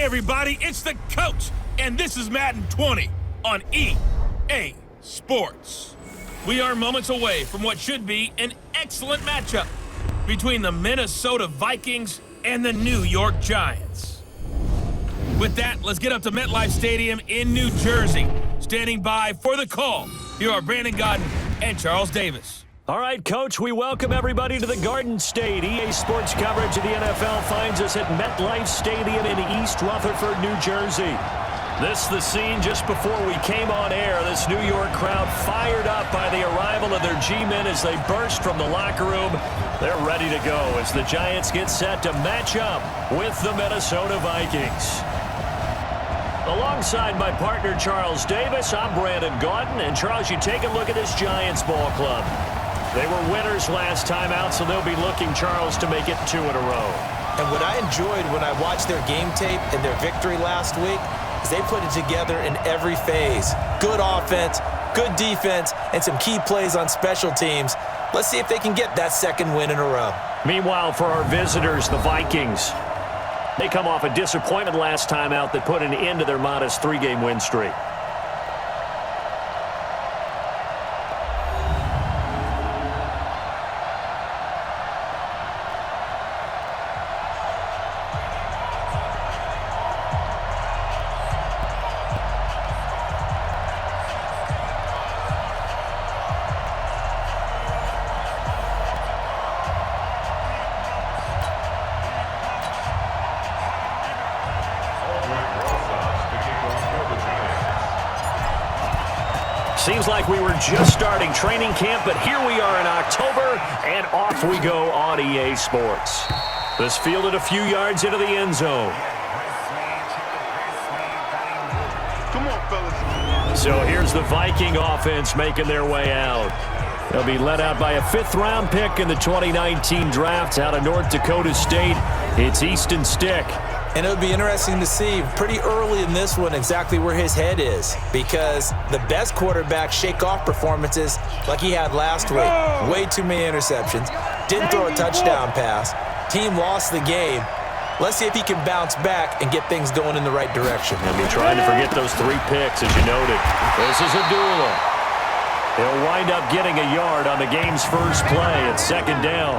Hey everybody, it's the coach, and this is Madden 20 on EA Sports. We are moments away from what should be an excellent matchup between the Minnesota Vikings and the New York Giants. With that, let's get up to MetLife Stadium in New Jersey. Standing by for the call, here are Brandon Godden and Charles Davis. All right, Coach, we welcome everybody to the Garden State. EA Sports coverage of the NFL finds us at MetLife Stadium in East Rutherford, New Jersey. This is the scene just before we came on air. This New York crowd fired up by the arrival of their G-men as they burst from the locker room. They're ready to go as the Giants get set to match up with the Minnesota Vikings. Alongside my partner, Charles Davis, I'm Brandon Godden. And, Charles, you take a look at this Giants ball club. They were winners last time out, so they'll be looking, Charles, to make it 2 in a row. And what I enjoyed when I watched their game tape and their victory last week is they put it together in every phase. Good offense, good defense, and some key plays on special teams. Let's see if they can get that second win in a row. Meanwhile, for our visitors, the Vikings, they come off a disappointment last time out that put an end to their modest 3-game win streak. Seems like we were just starting training camp, but here we are in October, and off we go on EA Sports. This fielded a few yards into the end zone. Come on, fellas. So here's the Viking offense making their way out. They'll be led out by a 5th-round pick in the 2019 draft out of North Dakota State. It's Easton Stick. And it'll be interesting to see pretty early in this one exactly where his head is, because the best quarterback shake off performances like he had last week. Way too many interceptions. Didn't throw a touchdown pass. Team lost the game. Let's see if he can bounce back and get things going in the right direction. They'll be trying to forget those 3 picks, as you noted. This is a duel. He'll wind up getting a yard on the game's first play at 2nd down.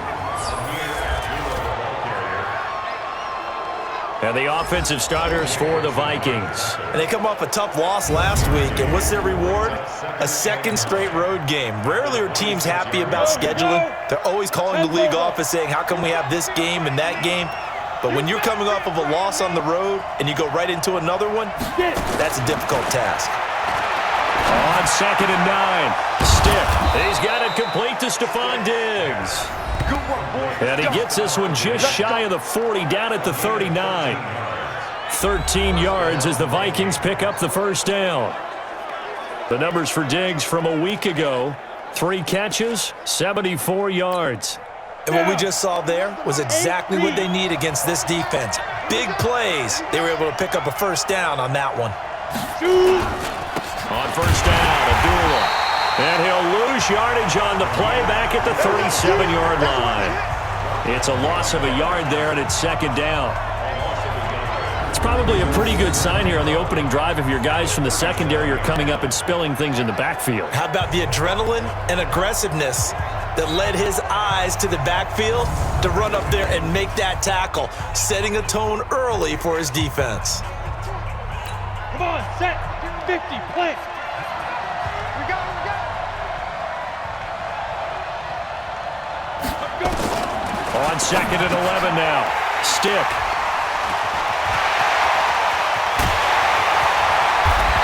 And the offensive starters for the Vikings. And they come off a tough loss last week, and what's their reward? A 2nd straight road game. Rarely are teams happy about scheduling. They're always calling the league office saying, how come we have this game and that game? But when you're coming off of a loss on the road and you go right into another one, that's a difficult task. On 2nd and 9, Stick. He's got it complete to Stephon Diggs. And he gets this one just shy of the 40, down at the 39. 13 yards as the Vikings pick up the 1st down. The numbers for Diggs from a week ago: 3 catches, 74 yards. And what we just saw there was exactly what they need against this defense. Big plays. They were able to pick up a 1st down on that one. On 1st down, Abdullah. And he'll lose yardage on the play back at the 37-yard line. It's a loss of a yard there, and it's 2nd down. It's probably a pretty good sign here on the opening drive if your guys from the secondary are coming up and spilling things in the backfield. How about the adrenaline and aggressiveness that led his eyes to the backfield to run up there and make that tackle, setting a tone early for his defense. Come on, set, 50, play. We got it. On 2nd and 11 now. Stick.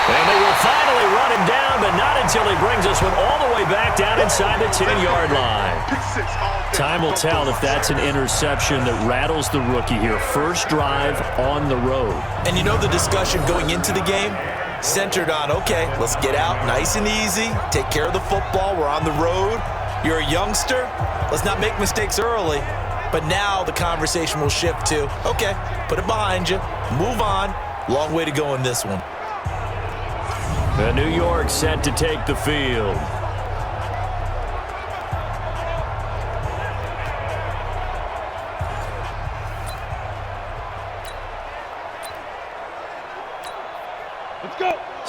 And they will finally run him down, but not until he brings this one all the way back down inside the 10-yard line. Time will tell if that's an interception that rattles the rookie here. First drive on the road. And you know the discussion going into the game? Centered on, okay, let's get out nice and easy, take care of the football, we're on the road. You're a youngster, let's not make mistakes early. But now the conversation will shift to, okay, put it behind you, move on. Long way to go in this one. The New York set to take the field.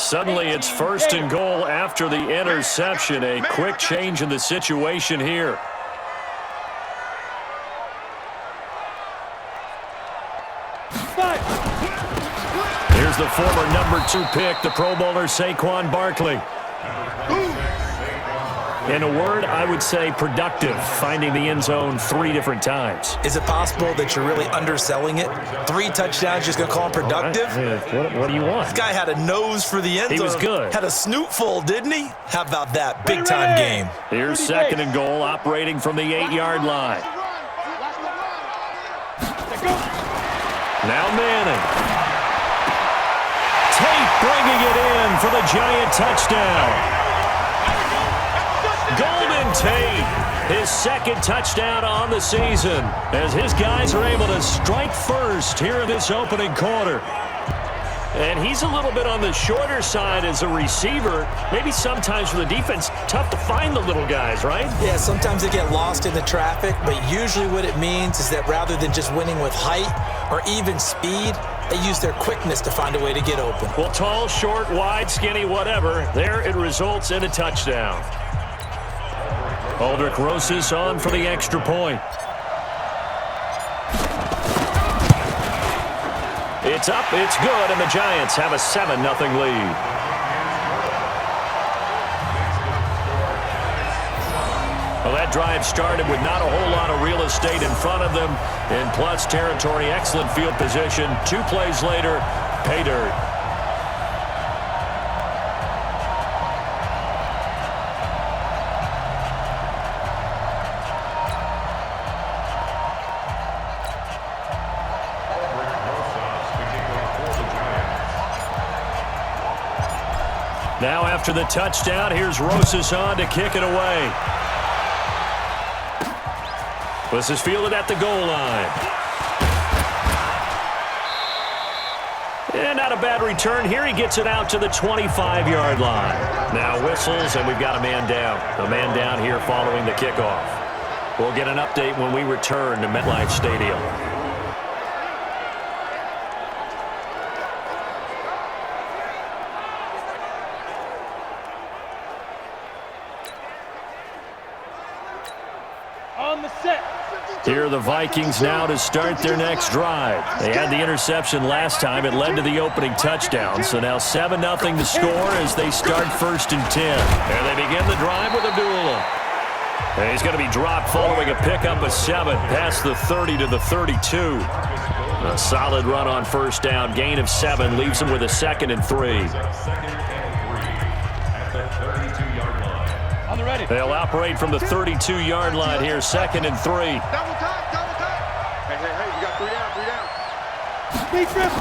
Suddenly it's 1st and goal after the interception. A quick change in the situation here. Here's the former number 2 pick, the Pro Bowler Saquon Barkley. In a word, I would say productive, finding the end zone 3 different times. Is it possible that you're really underselling it? 3 touchdowns, just going to call him productive? What do you want? This guy had a nose for the end zone. He was good. Had a snootful, didn't he? How about that? Big-time game. Here's 2nd and goal, operating from the 8-yard line. Now Manning. Tate bringing it in for the Giant touchdown. Golden Tate, his 2nd touchdown on the season, as his guys are able to strike first here in this opening quarter. And he's a little bit on the shorter side as a receiver. Maybe sometimes for the defense, tough to find the little guys, right? Yeah, sometimes they get lost in the traffic, but usually what it means is that rather than just winning with height or even speed, they use their quickness to find a way to get open. Well, tall, short, wide, skinny, whatever, there it results in a touchdown. Aldrich Rosas on for the extra point. It's up, it's good, and the Giants have a 7-0 lead. Well, that drive started with not a whole lot of real estate in front of them. In plus territory, excellent field position. 2 plays later, pay dirt. Now after the touchdown, here's Rosas on to kick it away. This is fielded at the goal line. And not a bad return here. He gets it out to the 25-yard line. Now whistles, and we've got a man down. A man down here following the kickoff. We'll get an update when we return to MetLife Stadium. Here are the Vikings now to start their next drive. They had the interception last time. It led to the opening touchdown. So now 7-0 to score as they start 1st and 10. And they begin the drive with Abdullah. And he's going to be dropped following a pickup of 7 past the 30 to the 32. A solid run on 1st down. Gain of 7 leaves him with a 2nd and 3. They'll operate from the 32-yard line here, 2nd and 3. Double time. Hey, you got 3 down. Big dribble.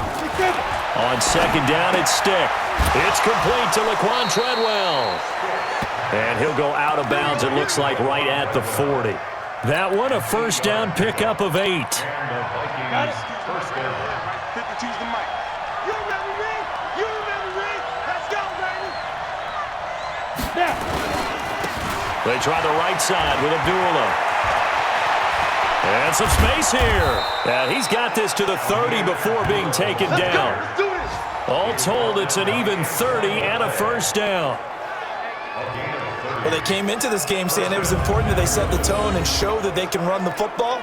On 2nd down, it's stick. It's complete to Laquan Treadwell. And he'll go out of bounds, it looks like, right at the 40. That one, a 1st down pickup of 8. Got it. 52's the mic. You remember me? Let's go, baby. Now. They try the right side with Abdullah. And some space here. And he's got this to the 30 before being taken down. All told, it's an even 30 and a 1st down. Well, they came into this game saying it was important that they set the tone and show that they can run the football.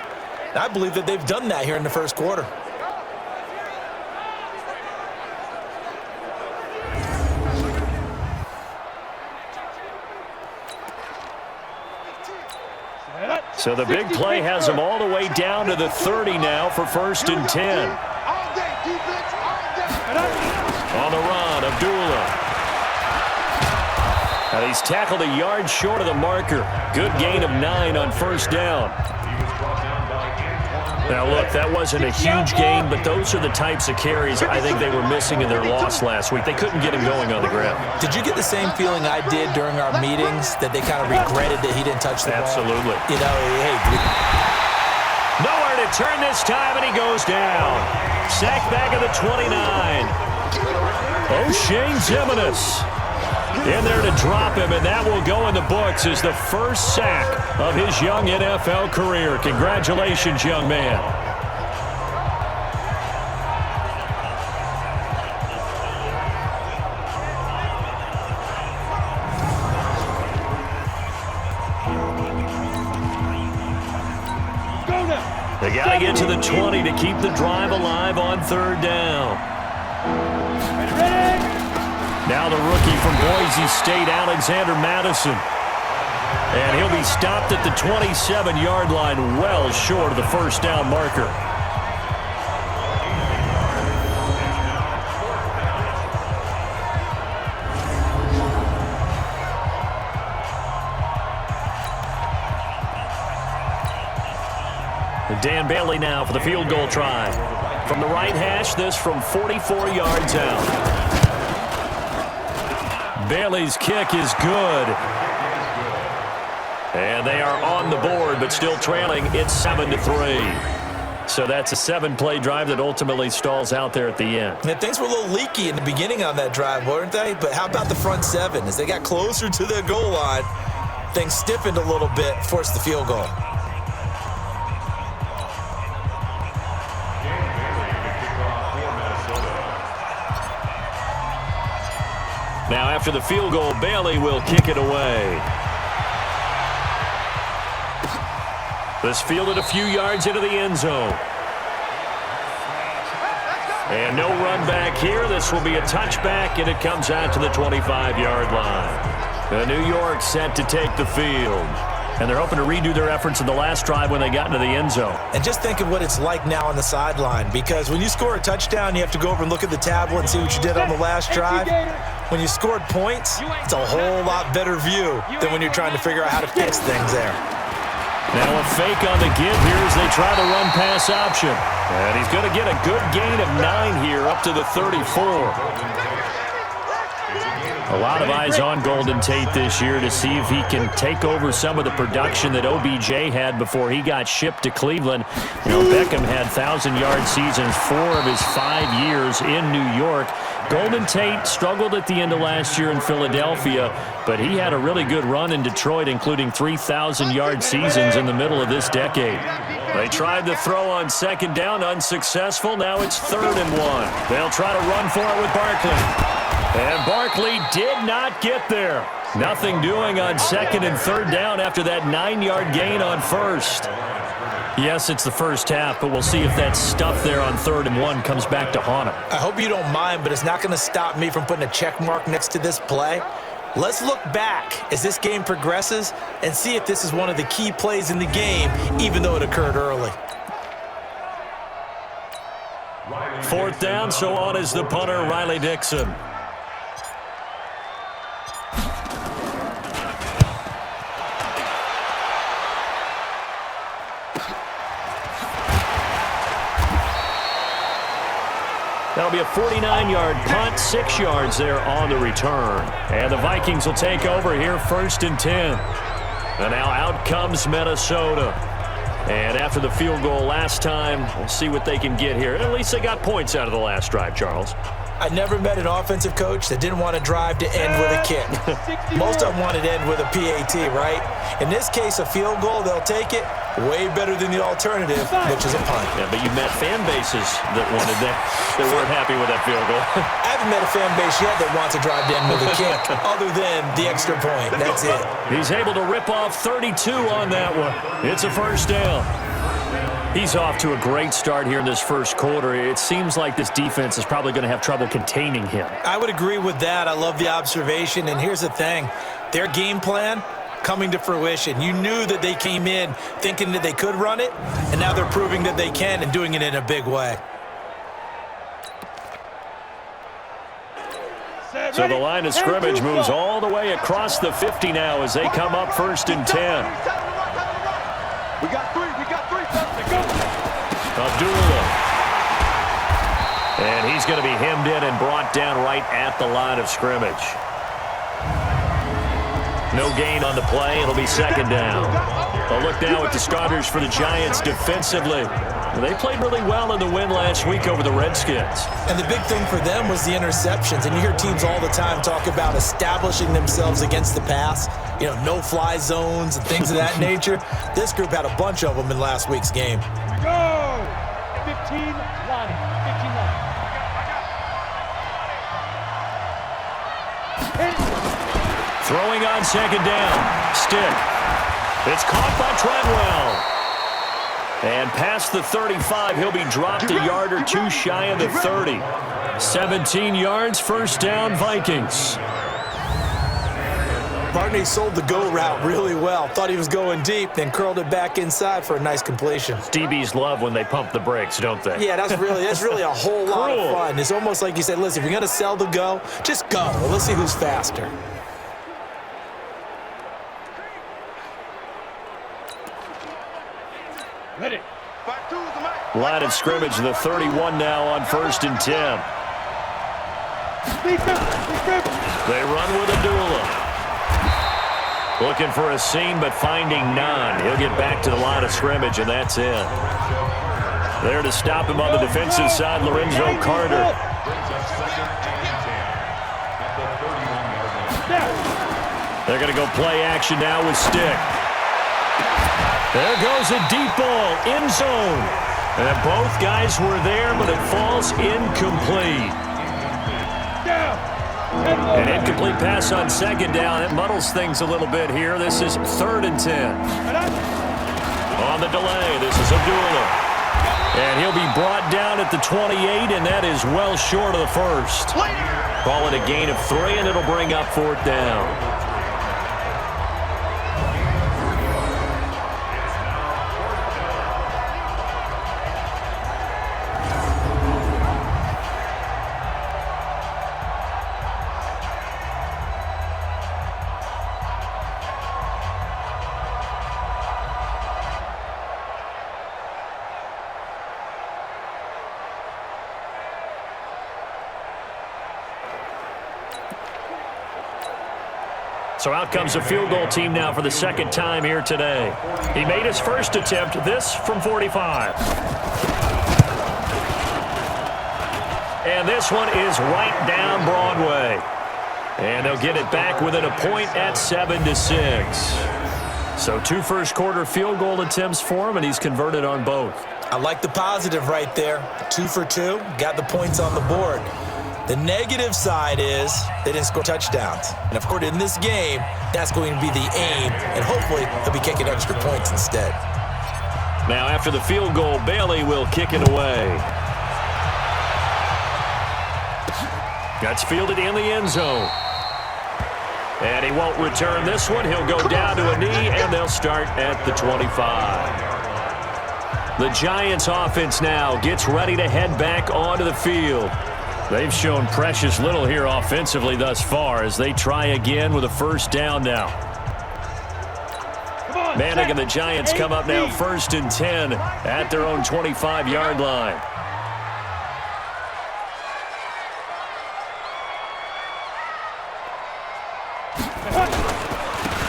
And I believe that they've done that here in the 1st quarter. So the big play has them all the way down to the 30 now for 1st and 10. On the run, Abdullah. Now he's tackled a yard short of the marker. Good gain of 9 on 1st down. Now look, that wasn't a huge gain, but those are the types of carries I think they were missing in their loss last week. They couldn't get him going on the ground. Did you get the same feeling I did during our meetings, that they kind of regretted that he didn't touch the ball? Absolutely. You know, hey. Nowhere to turn this time, and he goes down. Sack back at the 29. O'Shane Ximines in there to drop him, and that will go in the books as the 1st sack of his young NFL career. Congratulations, young man. Go now. They got to get to the 20 to keep the drive alive on third down. Ready? Now the rookie from Boise State, Alexander Madison. And he'll be stopped at the 27-yard line, well short of the first down marker. Dan Bailey now for the field goal try. From the right hash, this from 44 yards out. Bailey's kick is good. And they are on the board, but still trailing. It's 7-3. So that's a 7-play drive that ultimately stalls out there at the end. Yeah, things were a little leaky in the beginning on that drive, weren't they? But how about the front seven? As they got closer to the goal line, things stiffened a little bit, forced the field goal. Now after the field goal, Bailey will kick it away. This fielded a few yards into the end zone. And no run back here. This will be a touchback, and it comes out to the 25-yard line. The New York set to take the field. And they're hoping to redo their efforts in the last drive when they got into the end zone. And just think of what it's like now on the sideline, because when you score a touchdown, you have to go over and look at the tablet and see what you did on the last drive. When you scored points, it's a whole lot better view than when you're trying to figure out how to fix things there. Now a fake on the give here as they try the run-pass option. And he's going to get a good gain of 9 here up to the 34. A lot of eyes on Golden Tate this year to see if he can take over some of the production that OBJ had before he got shipped to Cleveland. You know, Beckham had 1,000-yard seasons 4 of his 5 years in New York. Golden Tate struggled at the end of last year in Philadelphia, but he had a really good run in Detroit, including 3,000-yard seasons in the middle of this decade. They tried to throw on second down, unsuccessful. Now it's 3rd and 1. They'll try to run for it with Barkley. And Barkley did not get there. Nothing doing on 2nd and 3rd down after that 9-yard gain on 1st. Yes, it's the first half, but we'll see if that stuff there on 3rd and 1 comes back to haunt him. I hope you don't mind, but it's not going to stop me from putting a check mark next to this play. Let's look back as this game progresses and see if this is one of the key plays in the game, even though it occurred early. 4th down, so on is the punter, Riley Dixon. That'll be a 49-yard punt, 6 yards there on the return. And the Vikings will take over here 1st and 10. And now out comes Minnesota. And after the field goal last time, we'll see what they can get here. At least they got points out of the last drive, Charles. I never met an offensive coach that didn't want to drive to end with a kick. Most of them wanted to end with a PAT, right? In this case, a field goal, they'll take it. Way better than the alternative, which is a punt. Yeah, but you met fan bases that wanted that, that weren't happy with that field goal. I haven't met a fan base yet that wants to drive to end with a kick, other than the extra point. That's it. He's able to rip off 32 on that one. It's a 1st down. He's off to a great start here in this first quarter. It seems like this defense is probably going to have trouble containing him. I would agree with that. I love the observation. And here's the thing. Their game plan coming to fruition. You knew that they came in thinking that they could run it, and now they're proving that they can and doing it in a big way. So the line of scrimmage moves all the way across the 50 now as they come up 1st and 10. We got 3. Abdullah. And he's going to be hemmed in and brought down right at the line of scrimmage. No gain on the play. It'll be 2nd down. A look now at the starters for the Giants defensively. They played really well in the win last week over the Redskins. And the big thing for them was the interceptions. And you hear teams all the time talk about establishing themselves against the pass. You know, no-fly zones and things of that nature. This group had a bunch of them in last week's game. Go! 15 line. 15 line. Throwing on 2nd down. Stick. It's caught by Treadwell. And past the 35, he'll be dropped a yard or two shy of the 30. 17 yards, first down, Vikings. Barney sold the go route really well. Thought he was going deep, then curled it back inside for a nice completion. DBs love when they pump the brakes, don't they? Yeah, that's really a whole lot of fun. It's almost like you said, listen, if you're going to sell the go, just go. Let's see who's faster. Ready. Line of scrimmage, the 31 now on 1st and 10. They run with Abdullah. Looking for a seam, but finding none. He'll get back to the line of scrimmage, and that's it. There to stop him on the defensive side, Lorenzo Carter. They're going to go play action now with Stick. There goes a deep ball, end zone. And both guys were there, but it falls incomplete. An incomplete pass on 2nd down. It muddles things a little bit here. This is 3rd and 10. On the delay, this is Abdullah. And he'll be brought down at the 28, and that is well short of the first. Call it a gain of 3, and it'll bring up 4th down. So out comes the field goal team now for the 2nd time here today. He made his first attempt, this from 45. And this one is right down Broadway. And they'll get it back within a point at 7-6. So 2 first-quarter field goal attempts for him, and he's converted on both. I like the positive right there. 2 for 2, got the points on the board. The negative side is they didn't score touchdowns. And, of course, in this game, that's going to be the aim, and hopefully he'll be kicking extra points instead. Now, after the field goal, Bailey will kick it away. That's fielded in the end zone. And he won't return this one. He'll go down to a knee, and they'll start at the 25. The Giants offense now gets ready to head back onto the field. They've shown precious little here offensively thus far as they try again with a first down now. Manning and the Giants come up now 1st and 10 at their own 25-yard line.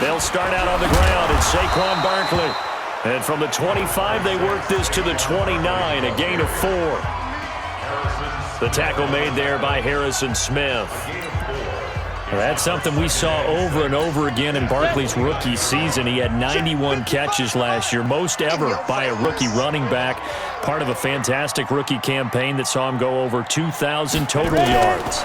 They'll start out on the ground. It's Saquon Barkley. And from the 25, they work this to the 29, a gain of 4. The tackle made there by Harrison Smith. That's something we saw over and over again in Barkley's rookie season. He had 91 catches last year, most ever by a rookie running back, part of a fantastic rookie campaign that saw him go over 2,000 total yards.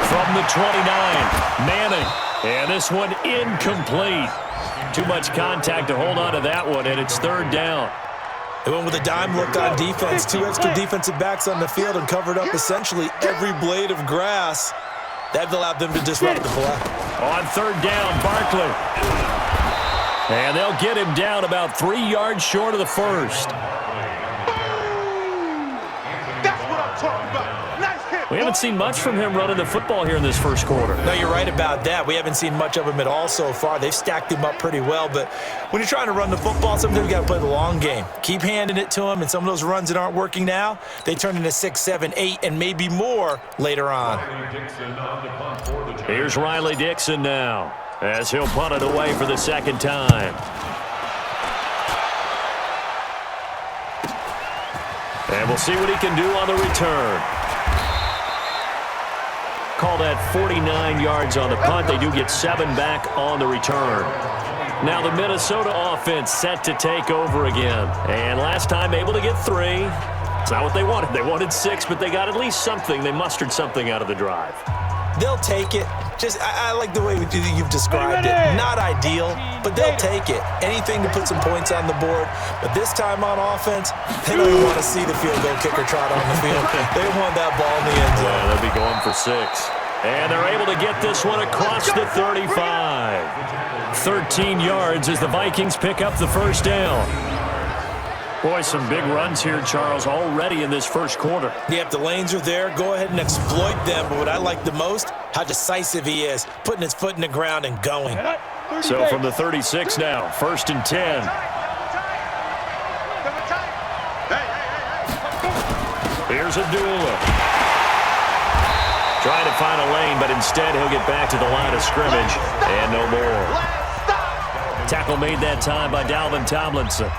From the 29, Manning. And this one incomplete. Too much contact to hold on to that one, and it's 3rd down. They went with a dime look on defense. 2 extra defensive backs on the field and covered up essentially every blade of grass. That allowed them to disrupt the play. On 3rd down, Barkley. And they'll get him down about 3 yards short of the first. That's what I'm talking about. Nice hit. We haven't seen much from him running the football here in this first quarter. No, you're right about that. We haven't seen much of him at all so far. They've stacked him up pretty well, but when you're trying to run the football, sometimes you got to play the long game. Keep handing it to him, and some of those runs that aren't working now, they turn into 6, 7, 8, and maybe more later on. Here's Riley Dixon now, as he'll punt it away for the 2nd time. And we'll see what he can do on the return. Call that 49 yards on the punt. They do get 7 back on the return. Now the Minnesota offense set to take over again. And last time able to get 3. It's not what they wanted. They wanted 6, but they got at least something. They mustered something out of the drive. They'll take it. I like the way you've described it. Not ideal, but they'll take it. Anything to put some points on the board. But this time on offense, they don't even want to see the field goal kicker trot on the field. They want that ball in the end zone. Yeah, they'll be going for 6. And they're able to get this one across the 35. 13 yards as the Vikings pick up the first down. Boy, some big runs here, Charles, already in this first quarter. Yep, the lanes are there. Go ahead and exploit them. But what I like the most, how decisive he is, putting his foot in the ground and going. So from the 36 now, 1st and 10. Here's Abdullah. Trying to find a lane, but instead he'll get back to the line of scrimmage, and no more. Tackle made that time by Dalvin Tomlinson.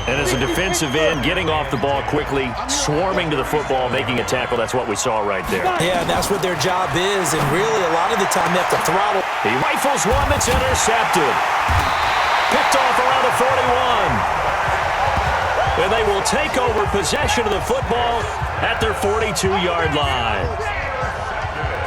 And as a defensive end, getting off the ball quickly, swarming to the football, making a tackle, that's what we saw right there. Yeah, that's what their job is, and really a lot of the time they have to throttle. He rifles one that's intercepted. Picked off around the 41. And they will take over possession of the football at their 42-yard line.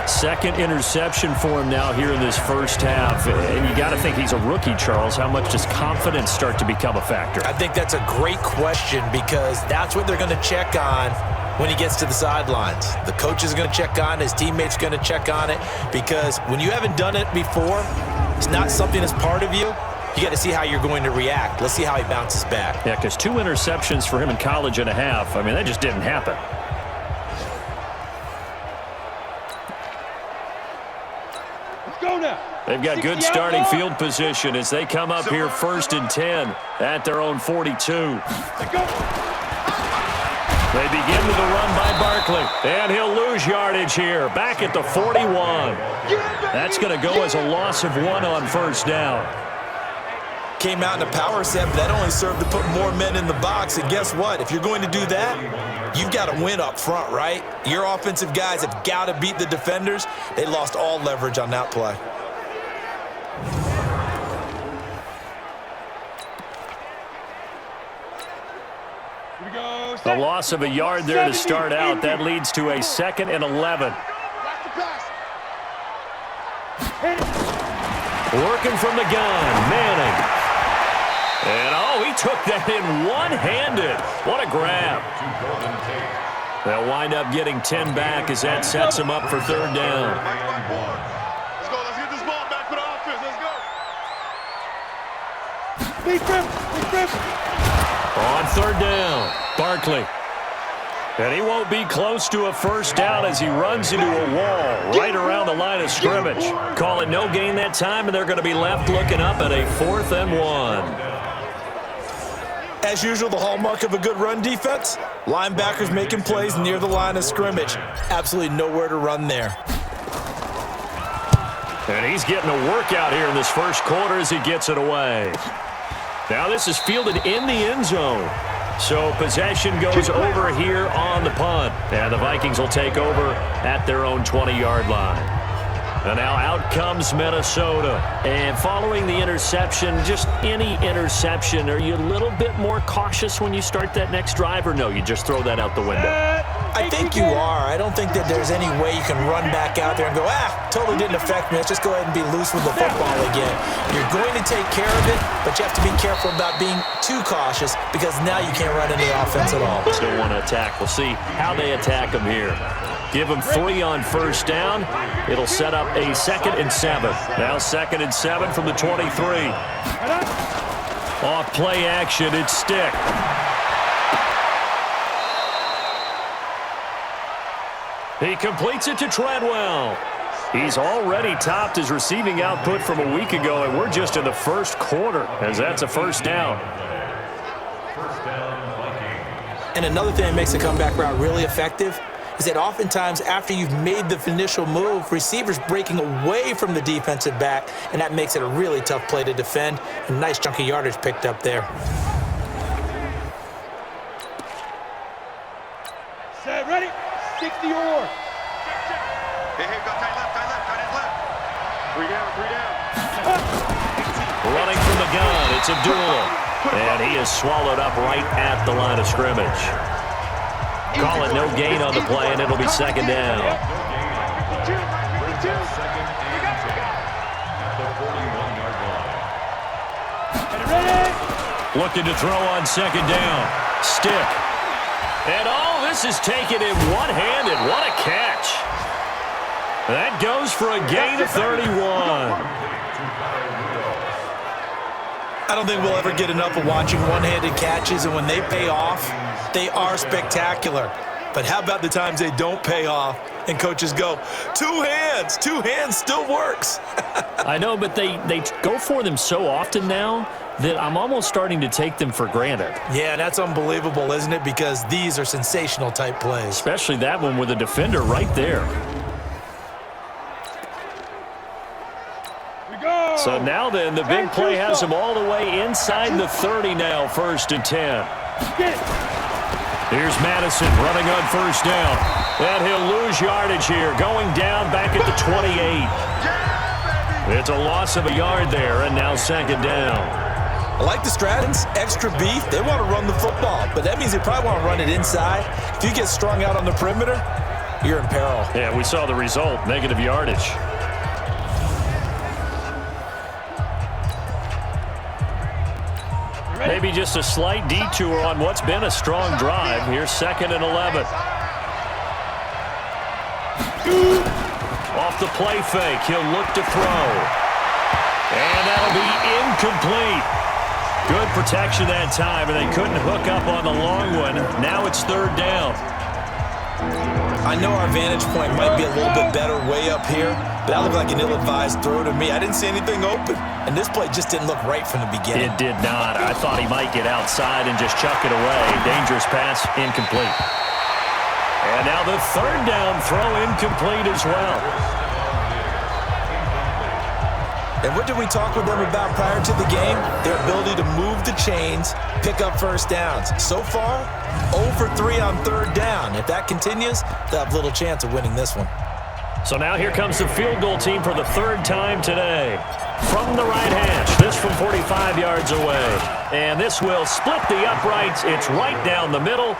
Second interception for him now here in this first half. And you got to think he's a rookie, Charles. How much does confidence start to become a factor? I think that's a great question because that's what they're going to check on when he gets to the sidelines. The coach is going to check on it. His teammates are going to check on it because when you haven't done it before, it's not something that's part of you. You got to see how you're going to react. Let's see how he bounces back. Yeah, because 2 interceptions for him in college and a half. I mean, that just didn't happen. They've got good starting field position as they come up here 1st and 10 at their own 42. They begin with a run by Barkley, and he'll lose yardage here, back at the 41. That's going to go as a loss of 1 on first down. Came out in a power set, but that only served to put more men in the box. And guess what? If you're going to do that, you've got to win up front, right? Your offensive guys have got to beat the defenders. They lost all leverage on that play. A loss of a yard there to start out. That leads to a 2nd and 11. Working from the gun, Manning. And, oh, he took that in one-handed. What a grab. They'll wind up getting 10 back as that sets them up for 3rd down. Let's go. Let's get this ball back for the offense. Let's go. Big grip. On 3rd down, Barkley. And he won't be close to a first down as he runs into a wall right around the line of scrimmage. Call it no gain that time, and they're going to be left looking up at a 4th and 1. As usual, the hallmark of a good run defense, linebackers making plays near the line of scrimmage. Absolutely nowhere to run there. And he's getting a workout here in this first quarter as he gets it away. Now this is fielded in the end zone. So possession goes over here on the punt. And the Vikings will take over at their own 20-yard line. And now out comes Minnesota. And following the interception, just any interception, are you a little bit more cautious when you start that next drive, or no, you just throw that out the window? I think you are. I don't think that there's any way you can run back out there and go, totally didn't affect me. Let's just go ahead and be loose with the football again. You're going to take care of it, but you have to be careful about being too cautious because now you can't run any offense at all. Still want to attack. We'll see how they attack them here. Give them 3 on first down. It'll set up a 2nd and 7. Now 2nd and 7 from the 23. Off play action, it's Stick. He completes it to Treadwell. He's already topped his receiving output from a week ago, and we're just in the first quarter as that's a first down. And another thing that makes the comeback route really effective is that oftentimes after you've made the initial move, receivers breaking away from the defensive back, and that makes it a really tough play to defend. A nice chunk of yardage picked up there. Set, ready, 60 or. Hey, got tight left. 3 down. Running from the gun, it's Abdullah. And he is swallowed up right at the line of scrimmage. Call it no gain on the play, and it'll be 2nd down. Second and 10 at the 41-yard line. Ready? Looking to throw on second down. Stick. And this is taken in one-handed. What a catch. That goes for a gain of 31. I don't think we'll ever get enough of watching one-handed catches, and when they pay off, they are spectacular. But how about the times they don't pay off and coaches go, two hands still works. I know, but they go for them so often now that I'm almost starting to take them for granted. Yeah, that's unbelievable, isn't it? Because these are sensational type plays. Especially that one with a defender right there. So now then, the big play has him all the way inside the 30 now, 1st and 10. Here's Madison running on first down. And he'll lose yardage here, going down back at the 28. It's a loss of a yard there, and now second down. I like the Stratons, extra beef. They want to run the football, but that means they probably want to run it inside. If you get strung out on the perimeter, you're in peril. Yeah, we saw the result, negative yardage. Maybe just a slight detour on what's been a strong drive. Here's 2nd and 11. Off the play fake, he'll look to throw. And that'll be incomplete. Good protection that time, and they couldn't hook up on the long one. Now it's 3rd down. I know our vantage point might be a little bit better way up here, but that looked like an ill-advised throw to me. I didn't see anything open, and this play just didn't look right from the beginning. It did not. I thought he might get outside and just chuck it away. Dangerous pass, incomplete. And now the 3rd down throw incomplete as well. And what did we talk with them about prior to the game? Their ability to move the chains, pick up first downs. So far, 0 for 3 on 3rd down. If that continues, they'll have little chance of winning this one. So now here comes the field goal team for the 3rd time today. From the right hash, this from 45 yards away. And this will split the uprights. It's right down the middle.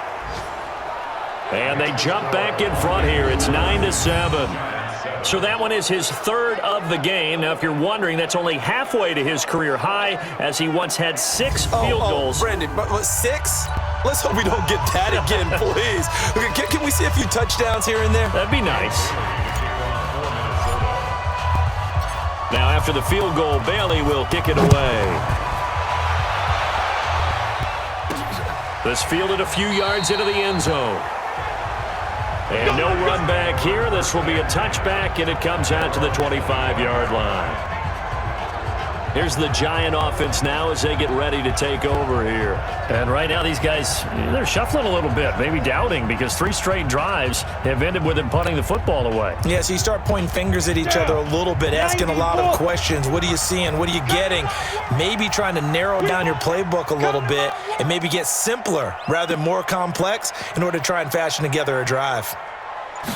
And they jump back in front here. It's 9-7. So that one is his 3rd of the game. Now, if you're wondering, that's only halfway to his career high, as he once had 6 field goals. Brandon, but 6? Let's hope we don't get that again, please. Okay, can we see a few touchdowns here and there? That'd be nice. Now, after the field goal, Bailey will kick it away. This fielded a few yards into the end zone. And no run back here. This will be a touchback, and it comes out to the 25-yard line. Here's the Giant offense now as they get ready to take over here. And right now these guys, they're shuffling a little bit, maybe doubting, because 3 straight drives have ended with them punting the football away. Yeah, so you start pointing fingers at each other a little bit, asking a lot of questions. What are you seeing? What are you getting? Maybe trying to narrow down your playbook a little bit and maybe get simpler rather than more complex in order to try and fashion together a drive. A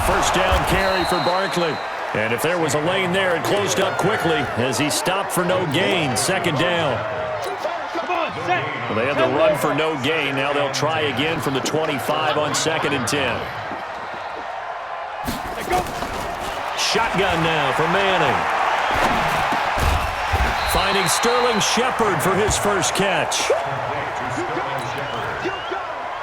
first down carry for Barkley. And if there was a lane there, it closed up quickly as he stopped for no gain. 2nd down. Well, they had the run for no gain. Now they'll try again from the 25 on 2nd and 10. Shotgun now for Manning. Finding Sterling Shepard for his first catch.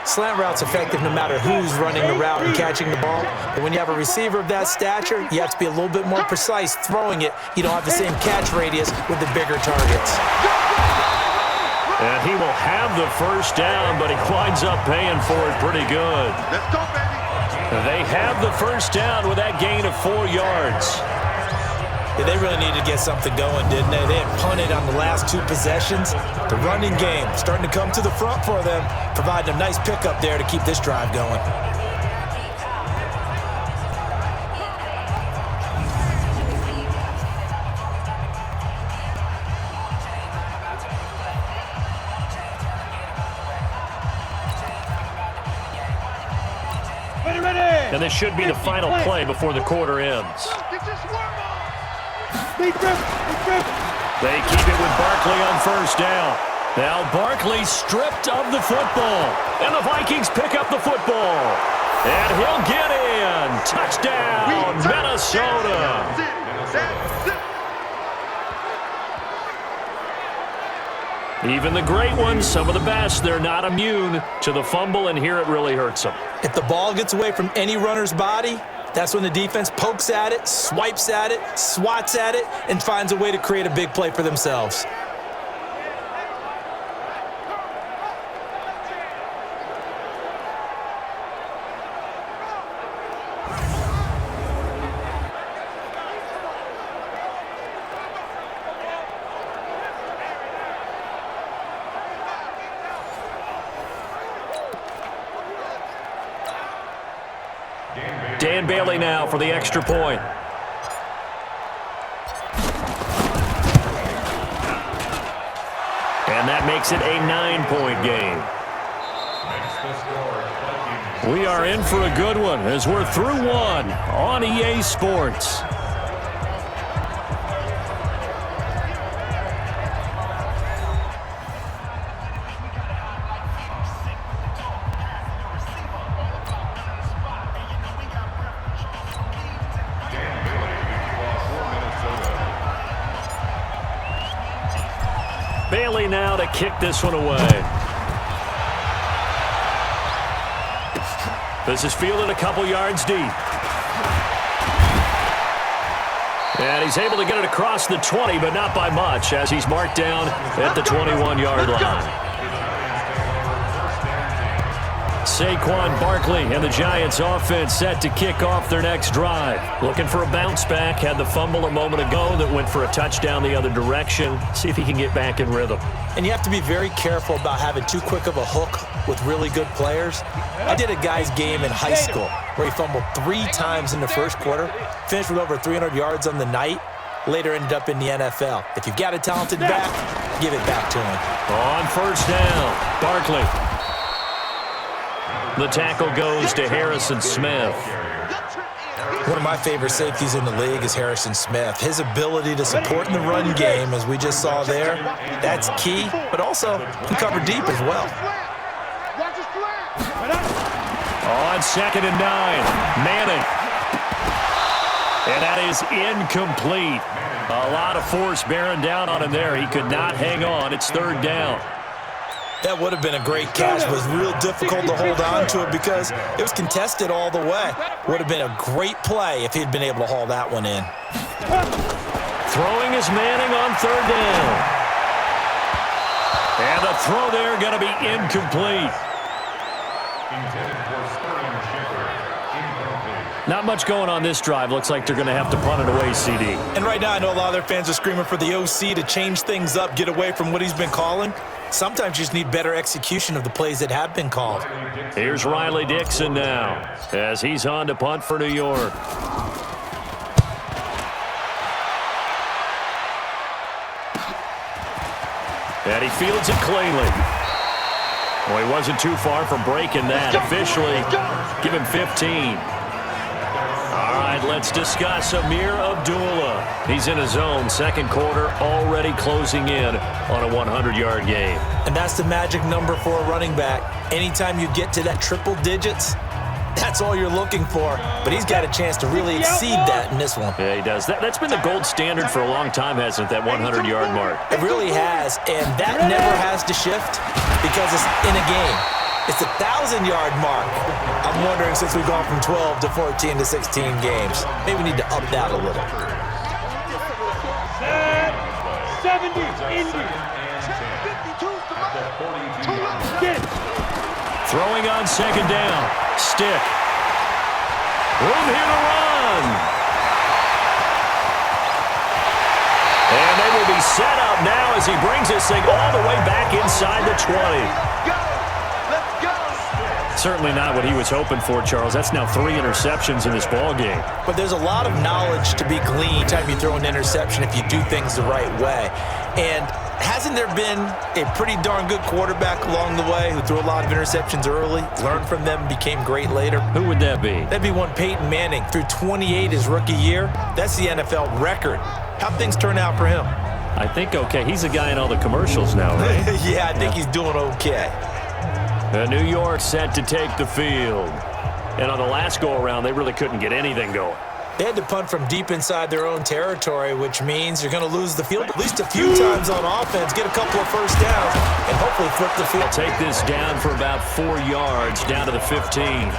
Slant route's effective no matter who's running the route and catching the ball. But when you have a receiver of that stature, you have to be a little bit more precise throwing it. You don't have the same catch radius with the bigger targets. And he will have the first down, but he winds up paying for it pretty good. Let's go, baby. They have the first down with that gain of 4 yards. Yeah, they really needed to get something going, didn't they? They had punted on the last 2 possessions. The running game starting to come to the front for them, providing a nice pickup there to keep this drive going. And this should be the final play before the quarter ends. They keep it with Barkley on first down. Now Barkley stripped of the football. And the Vikings pick up the football. And he'll get in. Touchdown, Minnesota. Even the great ones, some of the best, they're not immune to the fumble, and here it really hurts them. If the ball gets away from any runner's body, that's when the defense pokes at it, swipes at it, swats at it, and finds a way to create a big play for themselves. Dan Bailey now for the extra point. And that makes it a 9-point game. We are in for a good one as we're through one on EA Sports. Bailey now to kick this one away. This is fielded a couple yards deep. And he's able to get it across the 20, but not by much, as he's marked down at the 21-yard line. Saquon Barkley and the Giants offense set to kick off their next drive. Looking for a bounce back. Had the fumble a moment ago that went for a touchdown the other direction. See if he can get back in rhythm. And you have to be very careful about having too quick of a hook with really good players. I did a guy's game in high school where he fumbled 3 times in the first quarter, finished with over 300 yards on the night, later ended up in the NFL. If you've got a talented back, give it back to him. On first down, Barkley. The tackle goes to Harrison Smith. One of my favorite safeties in the league is Harrison Smith. His ability to support in the run game, as we just saw there, that's key, but also can cover deep as well. On 2nd and 9, Manning. And that is incomplete. A lot of force bearing down on him there. He could not hang on. It's 3rd down. That would have been a great catch. It was real difficult to hold on to it because it was contested all the way. Would have been a great play if he'd been able to haul that one in. Throwing is Manning on 3rd down. And the throw there going to be incomplete. Not much going on this drive. Looks like they're going to have to punt it away, CD. And right now I know a lot of their fans are screaming for the OC to change things up, get away from what he's been calling. Sometimes you just need better execution of the plays that have been called. Here's Riley Dixon now as he's on to punt for New York. And he fields it cleanly. Well, he wasn't too far from breaking that. Officially, give him 15. All right, let's discuss Amir Abdullah. He's in his own 2nd quarter, already closing in on a 100-yard game. And that's the magic number for a running back. Anytime you get to that triple digits, that's all you're looking for. But he's got a chance to really exceed that in this one. Yeah, he does. That's been the gold standard for a long time, hasn't it, that 100-yard mark? It really has, and that never has to shift because it's in a game. It's a 1,000-yard mark. I'm wondering, since we've gone from 12 to 14 to 16 games, maybe we need to up that a little. 70, Indy. Throwing on 2nd down. Stick. Room here to run. And they will be set up now as he brings this thing all the way back inside the 20. Certainly not what he was hoping for, Charles. That's now 3 interceptions in this ball game. But there's a lot of knowledge to be gleaned every time you throw an interception if you do things the right way. And hasn't there been a pretty darn good quarterback along the way who threw a lot of interceptions early, learned from them, became great later? Who would that be? That'd be one Peyton Manning. Threw 28 his rookie year. That's the NFL record. How'd things turn out for him? I think okay. He's a guy in all the commercials now, right? Yeah, I think he's doing okay. New York set to take the field. And on the last go-around, they really couldn't get anything going. They had to punt from deep inside their own territory, which means you're going to lose the field at least a few times on offense, get a couple of first downs, and hopefully flip the field. Take this down for about 4 yards, down to the 15.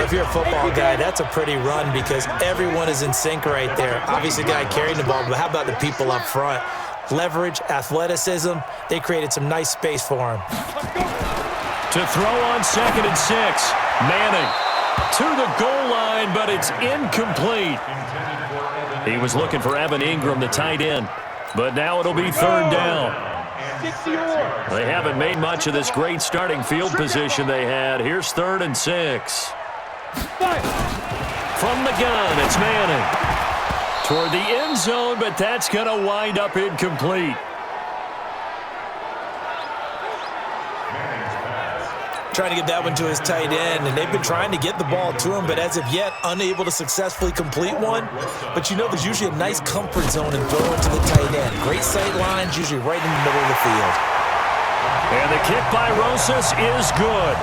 If you're a football guy, that's a pretty run because everyone is in sync right there. Obviously, the guy carrying the ball, but how about the people up front? Leverage, athleticism, they created some nice space for him. To throw on 2nd and 6, Manning to the goal line, but it's incomplete. He was looking for Evan Ingram, the tight end, but now it'll be 3rd down. They haven't made much of this great starting field position they had. Here's 3rd and 6. From the gun, it's Manning. Toward the end zone, but that's going to wind up incomplete. Trying to get that one to his tight end, and they've been trying to get the ball to him, but as of yet, unable to successfully complete one. But you know there's usually a nice comfort zone in throwing to the tight end. Great sight lines, usually right in the middle of the field. And the kick by Rosas is good.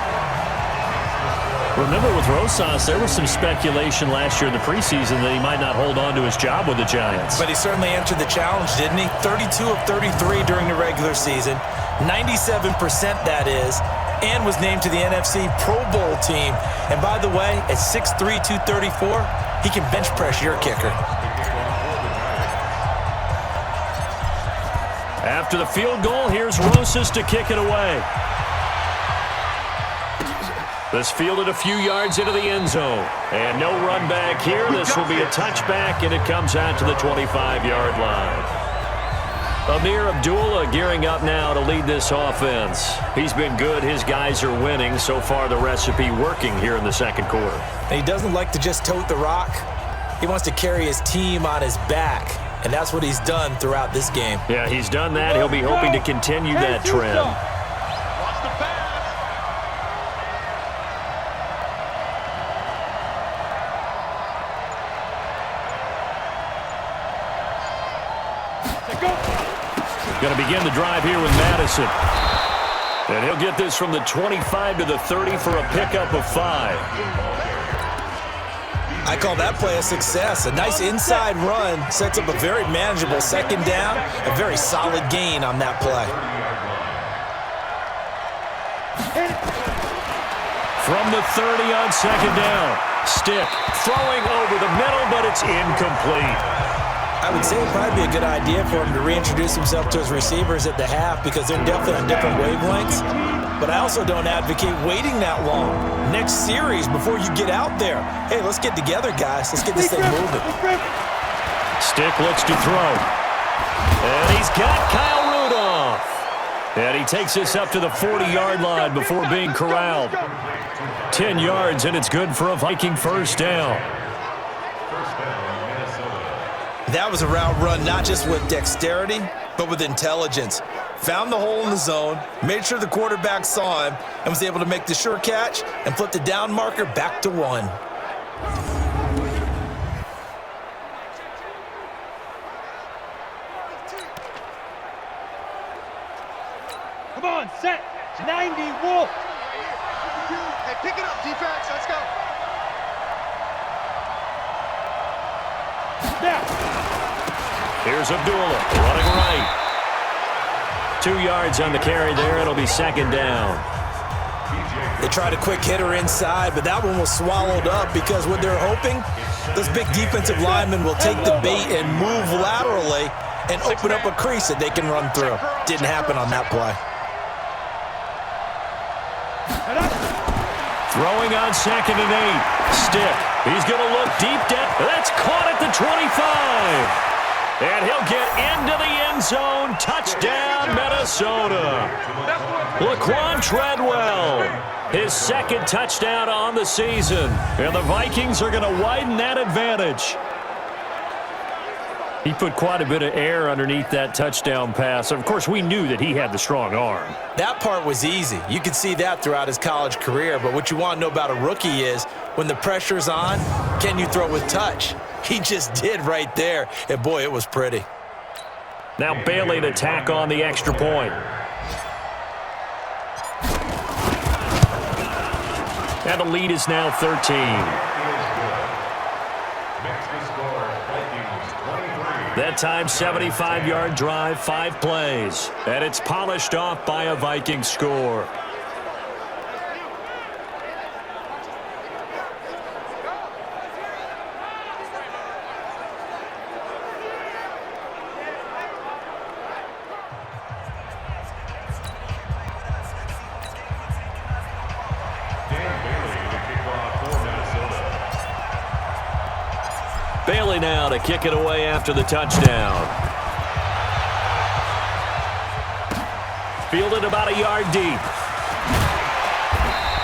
Remember with Rosas, there was some speculation last year in the preseason that he might not hold on to his job with the Giants. But he certainly answered the challenge, didn't he? 32 of 33 during the regular season, 97% that is, and was named to the NFC Pro Bowl team. And by the way, at 6'3", 234, he can bench press your kicker. After the field goal, here's Rosas to kick it away. This fielded a few yards into the end zone. And no run back here. This will be a touchback, and it comes out to the 25-yard line. Amir Abdullah gearing up now to lead this offense. He's been good. His guys are winning. So far, the recipe working here in the second quarter. And he doesn't like to just tote the rock. He wants to carry his team on his back, and that's what he's done throughout this game. Yeah, he's done that. He'll be hoping to continue that trend. Watch the pass. Going to begin the drive here with Madison. And he'll get this from the 25 to the 30 for a pickup of 5. I call that play a success. A nice inside run sets up a very manageable second down, a very solid gain on that play. From the 30 on second down. Stick throwing over the middle, but it's incomplete. I would say it'd probably be a good idea for him to reintroduce himself to his receivers at the half because they're definitely on different wavelengths. But I also don't advocate waiting that long. Next series, before you get out there, hey, let's get together, guys. Let's get this thing moving. Stick looks to throw. And he's got Kyle Rudolph. And he takes this up to the 40-yard line before being corralled. 10 yards, and it's good for a Viking first down. That was a route run not just with dexterity, but with intelligence. Found the hole in the zone, made sure the quarterback saw him, and was able to make the sure catch and flip the down marker back to 1. Come on, set. 90, Wolf. Hey, pick it up, defense. Let's go. Now. Here's Abdullah running right. 2 yards on the carry there. It'll be second down. They tried a quick hitter inside, but that one was swallowed up because what they're hoping, those big defensive linemen will take the bait and move laterally and open up a crease that they can run through. Didn't happen on that play. Throwing on 2nd and 8. Stick. He's going to look deep down. That's caught at the 25. And he'll get into the end zone. Touchdown, Minnesota. Laquan Treadwell, his second touchdown on the season. And the Vikings are going to widen that advantage. He put quite a bit of air underneath that touchdown pass. Of course, we knew that he had the strong arm. That part was easy. You could see that throughout his college career. But what you want to know about a rookie is when the pressure's on, can you throw with touch? He just did right there. And, boy, it was pretty. Now Bailey to tack on the extra point. And the lead is now 13. That time, 75-yard drive, 5 plays. And it's polished off by a Vikings score. Bailey now to kick it away after the touchdown. Fielded about a yard deep.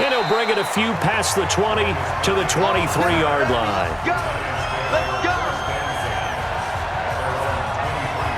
And he'll bring it a few past the 20 to the 23-yard line.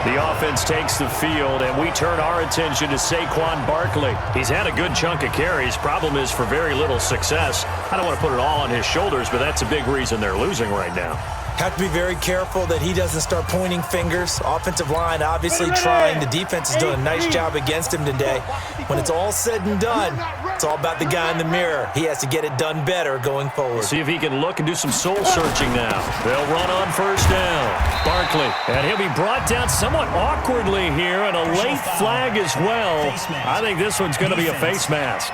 The offense takes the field, and we turn our attention to Saquon Barkley. He's had a good chunk of carries. Problem is for very little success. I don't want to put it all on his shoulders, but that's a big reason they're losing right now. Have to be very careful that he doesn't start pointing fingers. Offensive line obviously trying. The defense is doing a nice job against him today. When it's all said and done, it's all about the guy in the mirror. He has to get it done better going forward. See if he can look and do some soul searching now. They'll run on first down. Barkley, and he'll be brought down somewhat awkwardly here, and a late flag as well. I think this one's going to be a face mask.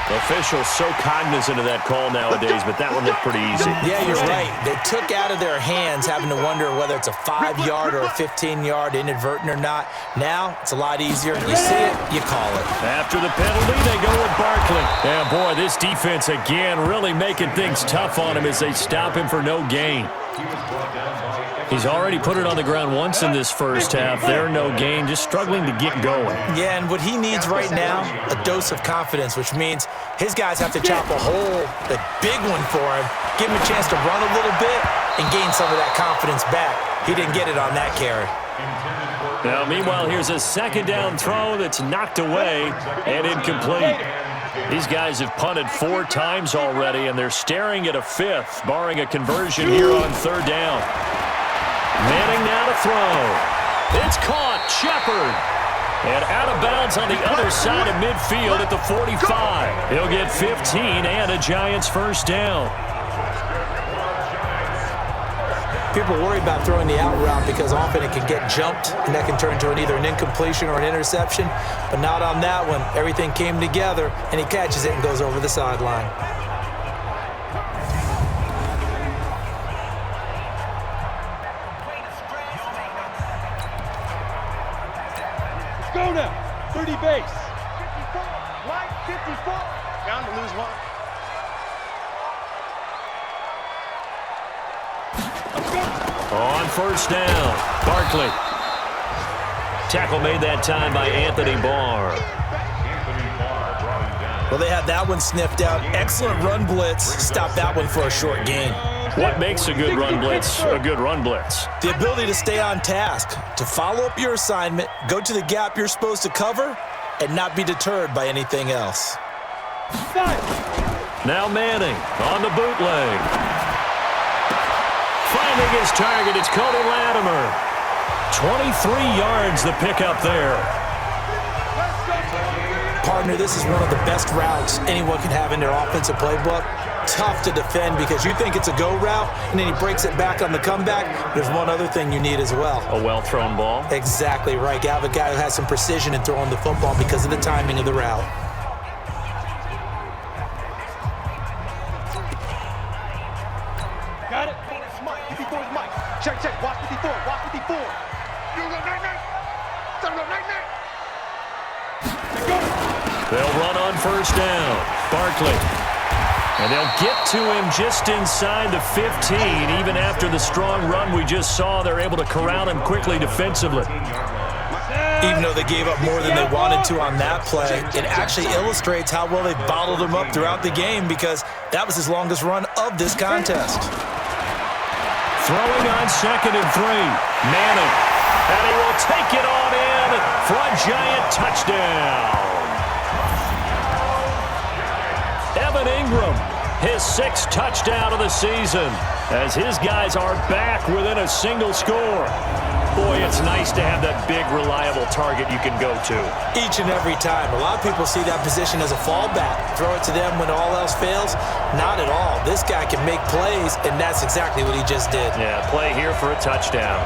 Officials so cognizant of that call nowadays, but that one looked pretty easy. Yeah, you're right. They took out of their hands having to wonder whether it's a 5-yard or a 15-yard inadvertent or not. Now, it's a lot easier. You see it, you call it. After the penalty, they go with Barkley. And boy, this defense again really making things tough on him as they stop him for no gain. He's already put it on the ground once in this first half. They're no gain, just struggling to get going. Yeah, and what he needs right now, a dose of confidence, which means his guys have to chop a hole, a big one for him, give him a chance to run a little bit and gain some of that confidence back. He didn't get it on that carry. Now, meanwhile, here's a second down throw that's knocked away and incomplete. These guys have punted 4 times already, and they're staring at a 5th, barring a conversion here on third down. Manning now to throw. It's caught. Shepard. And out of bounds on the other side of midfield at the 45. He'll get 15 and a Giants first down. People worry about throwing the out route because often it can get jumped, and that can turn into either an incompletion or an interception. But not on that one. Everything came together, and he catches it and goes over the sideline. Go now. 30 base. 54. Right, 54. Down to lose 1. On first down, Barkley. Tackle made that time by Anthony Barr. Well, they had that one sniffed out. Excellent run blitz. Stop that one for a short gain. What makes a good run blitz a good run blitz? The ability to stay on task, to follow up your assignment, go to the gap you're supposed to cover, and not be deterred by anything else. Now Manning on the bootleg. Finding his target, it's Cody Latimer. 23 yards the pickup there. Partner, this is one of the best routes anyone can have in their offensive playbook. Tough to defend because you think it's a go route, and then he breaks it back on the comeback. There's one other thing you need as well. A well-thrown ball. Exactly right. You have a guy who has some precision in throwing the football because of the timing of the route. Got it. It's Mike. 54 is Mike. Check, check. Watch 54. Watch 54. You go night-night. Time to go night-night. They'll run on first down. Barkley. And they'll get to him just inside the 15. Even after the strong run we just saw, they're able to corral him quickly defensively. Even though they gave up more than they wanted to on that play, it actually illustrates how well they bottled him up throughout the game because that was his longest run of this contest. Throwing on 2nd and 3. Manning. And he will take it on in for a Giant touchdown. Evan Ingram his 6th touchdown of the season, as his guys are back within a single score. Boy, it's nice to have that big, reliable target you can go to. Each and every time. A lot of people see that position as a fallback. Throw it to them when all else fails. Not at all. This guy can make plays, and that's exactly what he just did. Yeah, play here for a touchdown.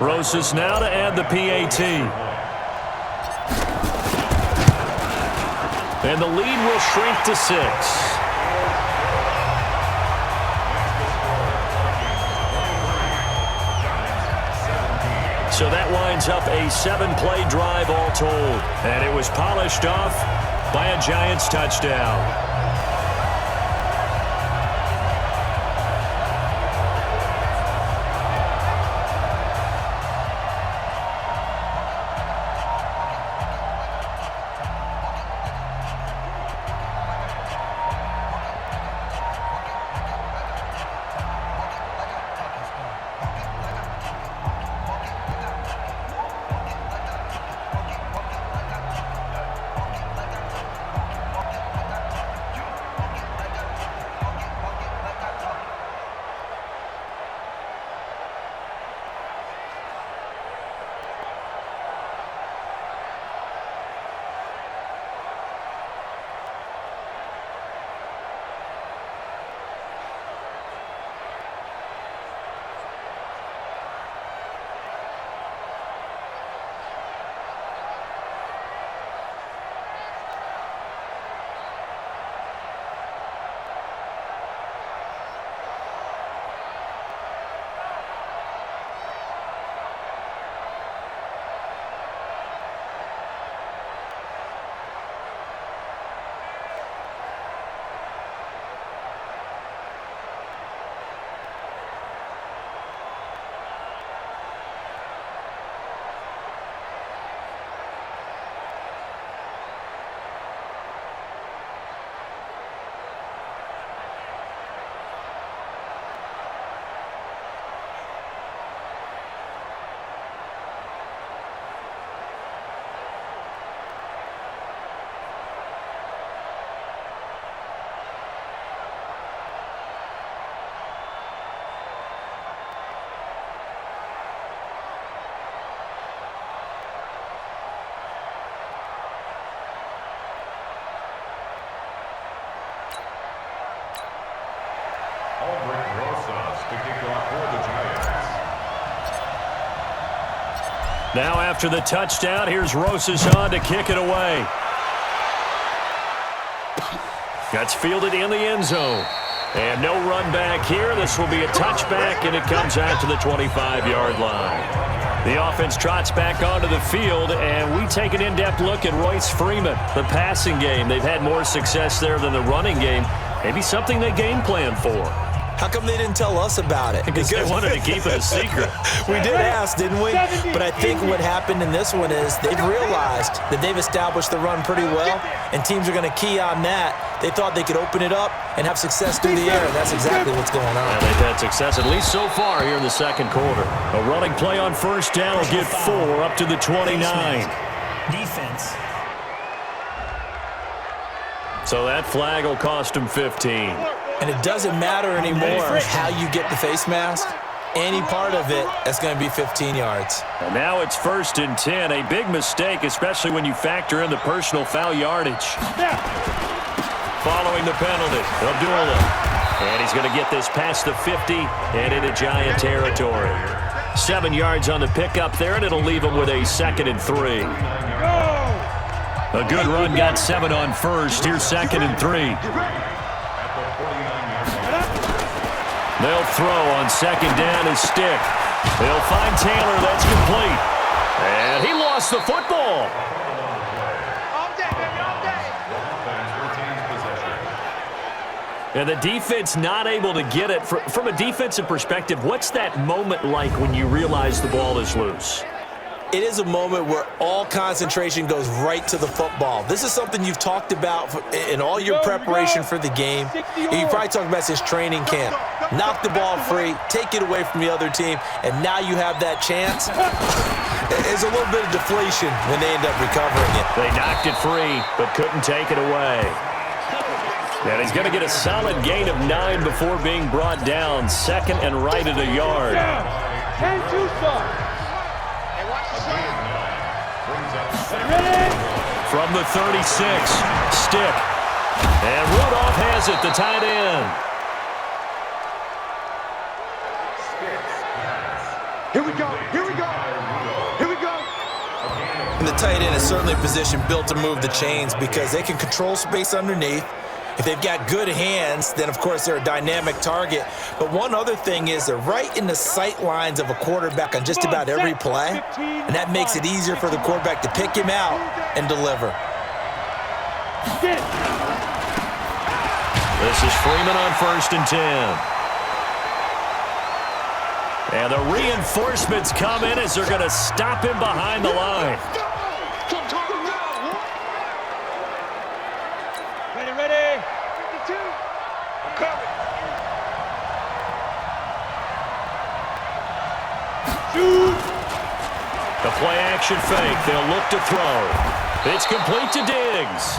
Rosas now to add the PAT. And the lead will shrink to 6. So that winds up a 7-play drive all told. And it was polished off by a Giants touchdown. Now after the touchdown, here's Rosas on to kick it away. Gets fielded in the end zone. And no run back here. This will be a touchback, and it comes out to the 25-yard line. The offense trots back onto the field, and we take an in-depth look at Royce Freeman. The passing game, they've had more success there than the running game. Maybe something they game plan for. How come they didn't tell us about it? Because they wanted to keep it a secret. We did ask, didn't we? But I think what happened in this one is they've realized that they've established the run pretty well, and teams are going to key on that. They thought they could open it up and have success through the air, and that's exactly what's going on. And they've had success, at least so far, here in the second quarter. A running play on first down will get 4 up to the 29. Defense. So that flag will cost him 15. And it doesn't matter anymore how you get the face mask. Any part of it, that's going to be 15 yards. And now it's 1st and 10. A big mistake, especially when you factor in the personal foul yardage. Following the penalty, Abdullah. And he's going to get this past the 50 and into Giant territory. 7 yards on the pickup there, and it'll leave him with a 2nd and 3. A good run got 7 on first. Here's 2nd and 3. They'll throw on 2nd down his stick. They'll find Taylor. That's complete. And he lost the football. And the defense not able to get it. From a defensive perspective, what's that moment like when you realize the ball is loose? it is a moment where all concentration goes right to the football. This is something you've talked about in all your preparation for the game. You probably talked about this training camp. Knock the ball free, take it away from the other team, and now you have that chance. There's a little bit of deflation when they end up recovering it. They knocked it free, but couldn't take it away. And he's going to get a solid gain of 9 before being brought down. Second and right at a yard. 10-2 start. From the 36, Stick. And Rudolph has it, the tight end. Here we go. Here we go. Here we go. And the tight end is certainly a position built to move the chains because they can control space underneath. If they've got good hands, then, of course, they're a dynamic target. But one other thing is they're right in the sight lines of a quarterback on just about every play, and that makes it easier for the quarterback to pick him out and deliver. This is Freeman on 1st and 10. And the reinforcements come in as they're going to stop him behind the line. Ready. 52. I'm coming. Shoot. The play action fake. They'll look to throw. It's complete to Diggs.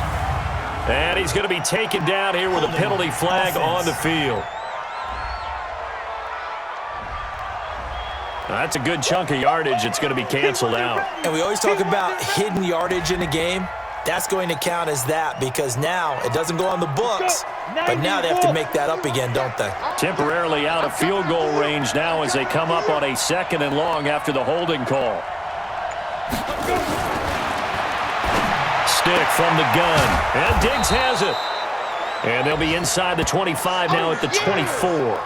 And he's going to be taken down here with a penalty flag on the field. That's a good chunk of yardage. It's going to be canceled out. And we always talk about hidden yardage in a game. That's going to count as that because now it doesn't go on the books, but now they have to make that up again, don't they? Temporarily out of field goal range now as they come up on a 2nd and long after the holding call. Stick from the gun, and Diggs has it. And they'll be inside the 25 now at the 24.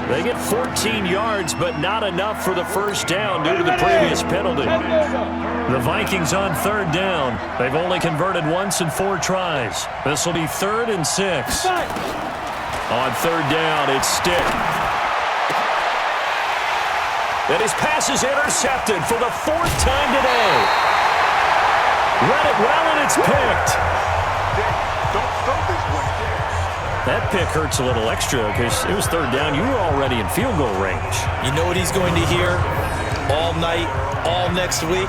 They get 14 yards, but not enough for the first down due to the previous penalty. The Vikings on 3rd down. They've only converted once in 4 tries. This will be 3rd and 6. On 3rd down, it's Stick. And his pass is intercepted for the 4th time today. Read it well, and it's picked. That pick hurts a little extra because it was 3rd down. You were already in field goal range. You know what he's going to hear all night, all next week?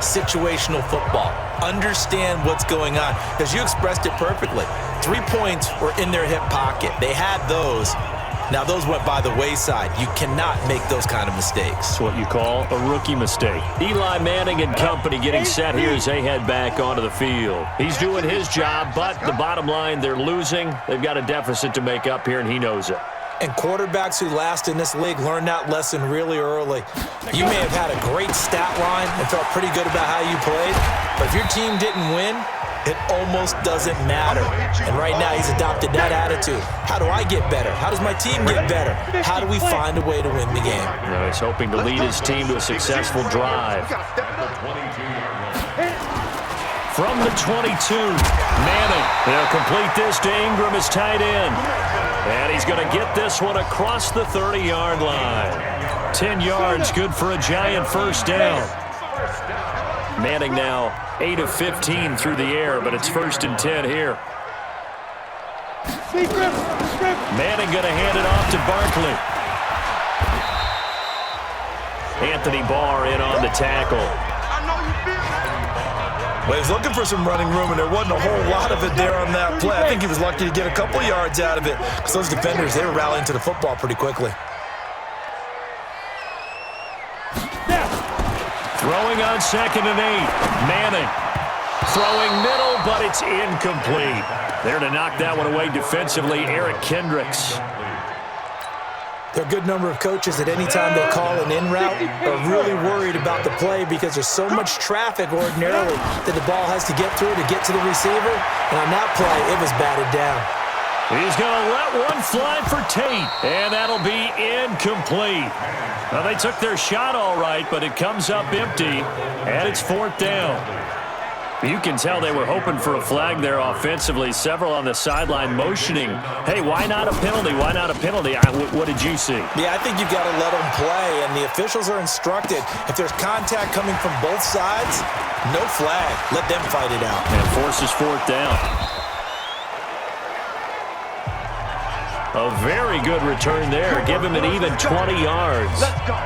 Situational football. Understand what's going on because you expressed it perfectly. 3 points were in their hip pocket. They had those. Now, those went by the wayside. You cannot make those kind of mistakes. It's what you call a rookie mistake. Eli Manning and company getting set here as they head back onto the field. He's doing his job, but the bottom line, they're losing. They've got a deficit to make up here, and he knows it. And quarterbacks who last in this league learn that lesson really early. You may have had a great stat line and felt pretty good about how you played, but if your team didn't win, it almost doesn't matter. And right now, he's adopted that attitude. How do I get better? How does my team get better? How do we find a way to win the game? He's hoping to lead his team to a successful drive. From the 22, Manning. They'll complete this to Ingram as tight end. And he's going to get this one across the 30-yard line. 10 yards, good for a giant first down. Manning now 8 of 15 through the air, but it's 1st and 10 here. Manning going to hand it off to Barkley. Anthony Barr in on the tackle. Well, he was looking for some running room, and there wasn't a whole lot of it there on that play. I think he was lucky to get a couple yards out of it because those defenders, they were rallying to the football pretty quickly. Throwing on 2nd and 8. Manning throwing middle, but it's incomplete. There to knock that one away defensively, Eric Kendricks. There are a good number of coaches that any time they call an in route are really worried about the play because there's so much traffic ordinarily that the ball has to get through to get to the receiver. And on that play, it was batted down. He's going to let one fly for Tate, and that'll be incomplete. Well, they took their shot all right, but it comes up empty, and it's 4th down. You can tell they were hoping for a flag there offensively. Several on the sideline motioning, hey, why not a penalty? Why not a penalty? What did you see? Yeah, I think you've got to let them play, and the officials are instructed. If there's contact coming from both sides, no flag. Let them fight it out. And forces fourth down. A very good return there. Give him an even 20 yards. Let's go.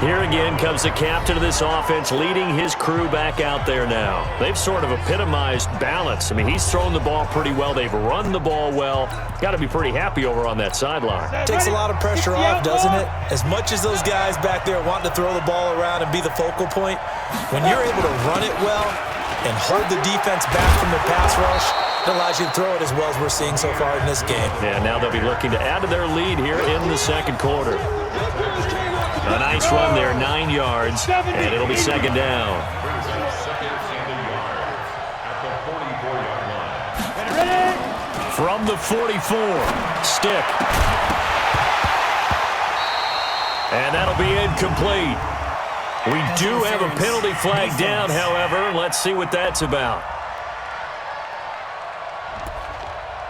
Here again comes the captain of this offense leading his crew back out there now. They've sort of epitomized balance. I mean, he's thrown the ball pretty well. They've run the ball well. Got to be pretty happy over on that sideline. Takes a lot of pressure off, doesn't it? As much as those guys back there want to throw the ball around and be the focal point, when you're able to run it well and hold the defense back from the pass rush, it allows you to throw it as well as we're seeing so far in this game. Yeah, now they'll be looking to add to their lead here in the second quarter. A nice run there, 9 yards, and it'll be second down. From the 44, stick. And that'll be incomplete. We do have a penalty flag down, however. Let's see what that's about.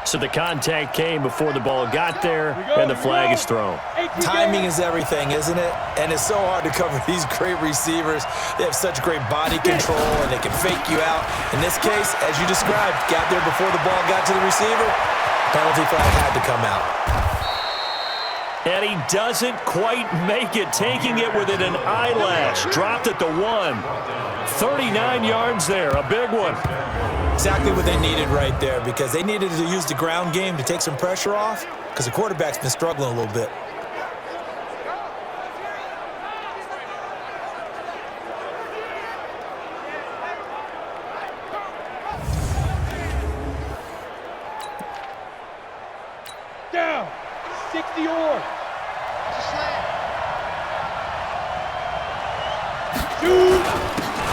So the contact came before the ball got there, and the flag is thrown. Timing is everything, isn't it? And it's so hard to cover these great receivers. They have such great body control, and they can fake you out. In this case, as you described, got there before the ball got to the receiver. Penalty flag had to come out. And he doesn't quite make it, taking it within an eyelash. Dropped at the 1. 39 yards there, a big one. Exactly what they needed right there, because they needed to use the ground game to take some pressure off, because the quarterback's been struggling a little bit. Down. 60 or.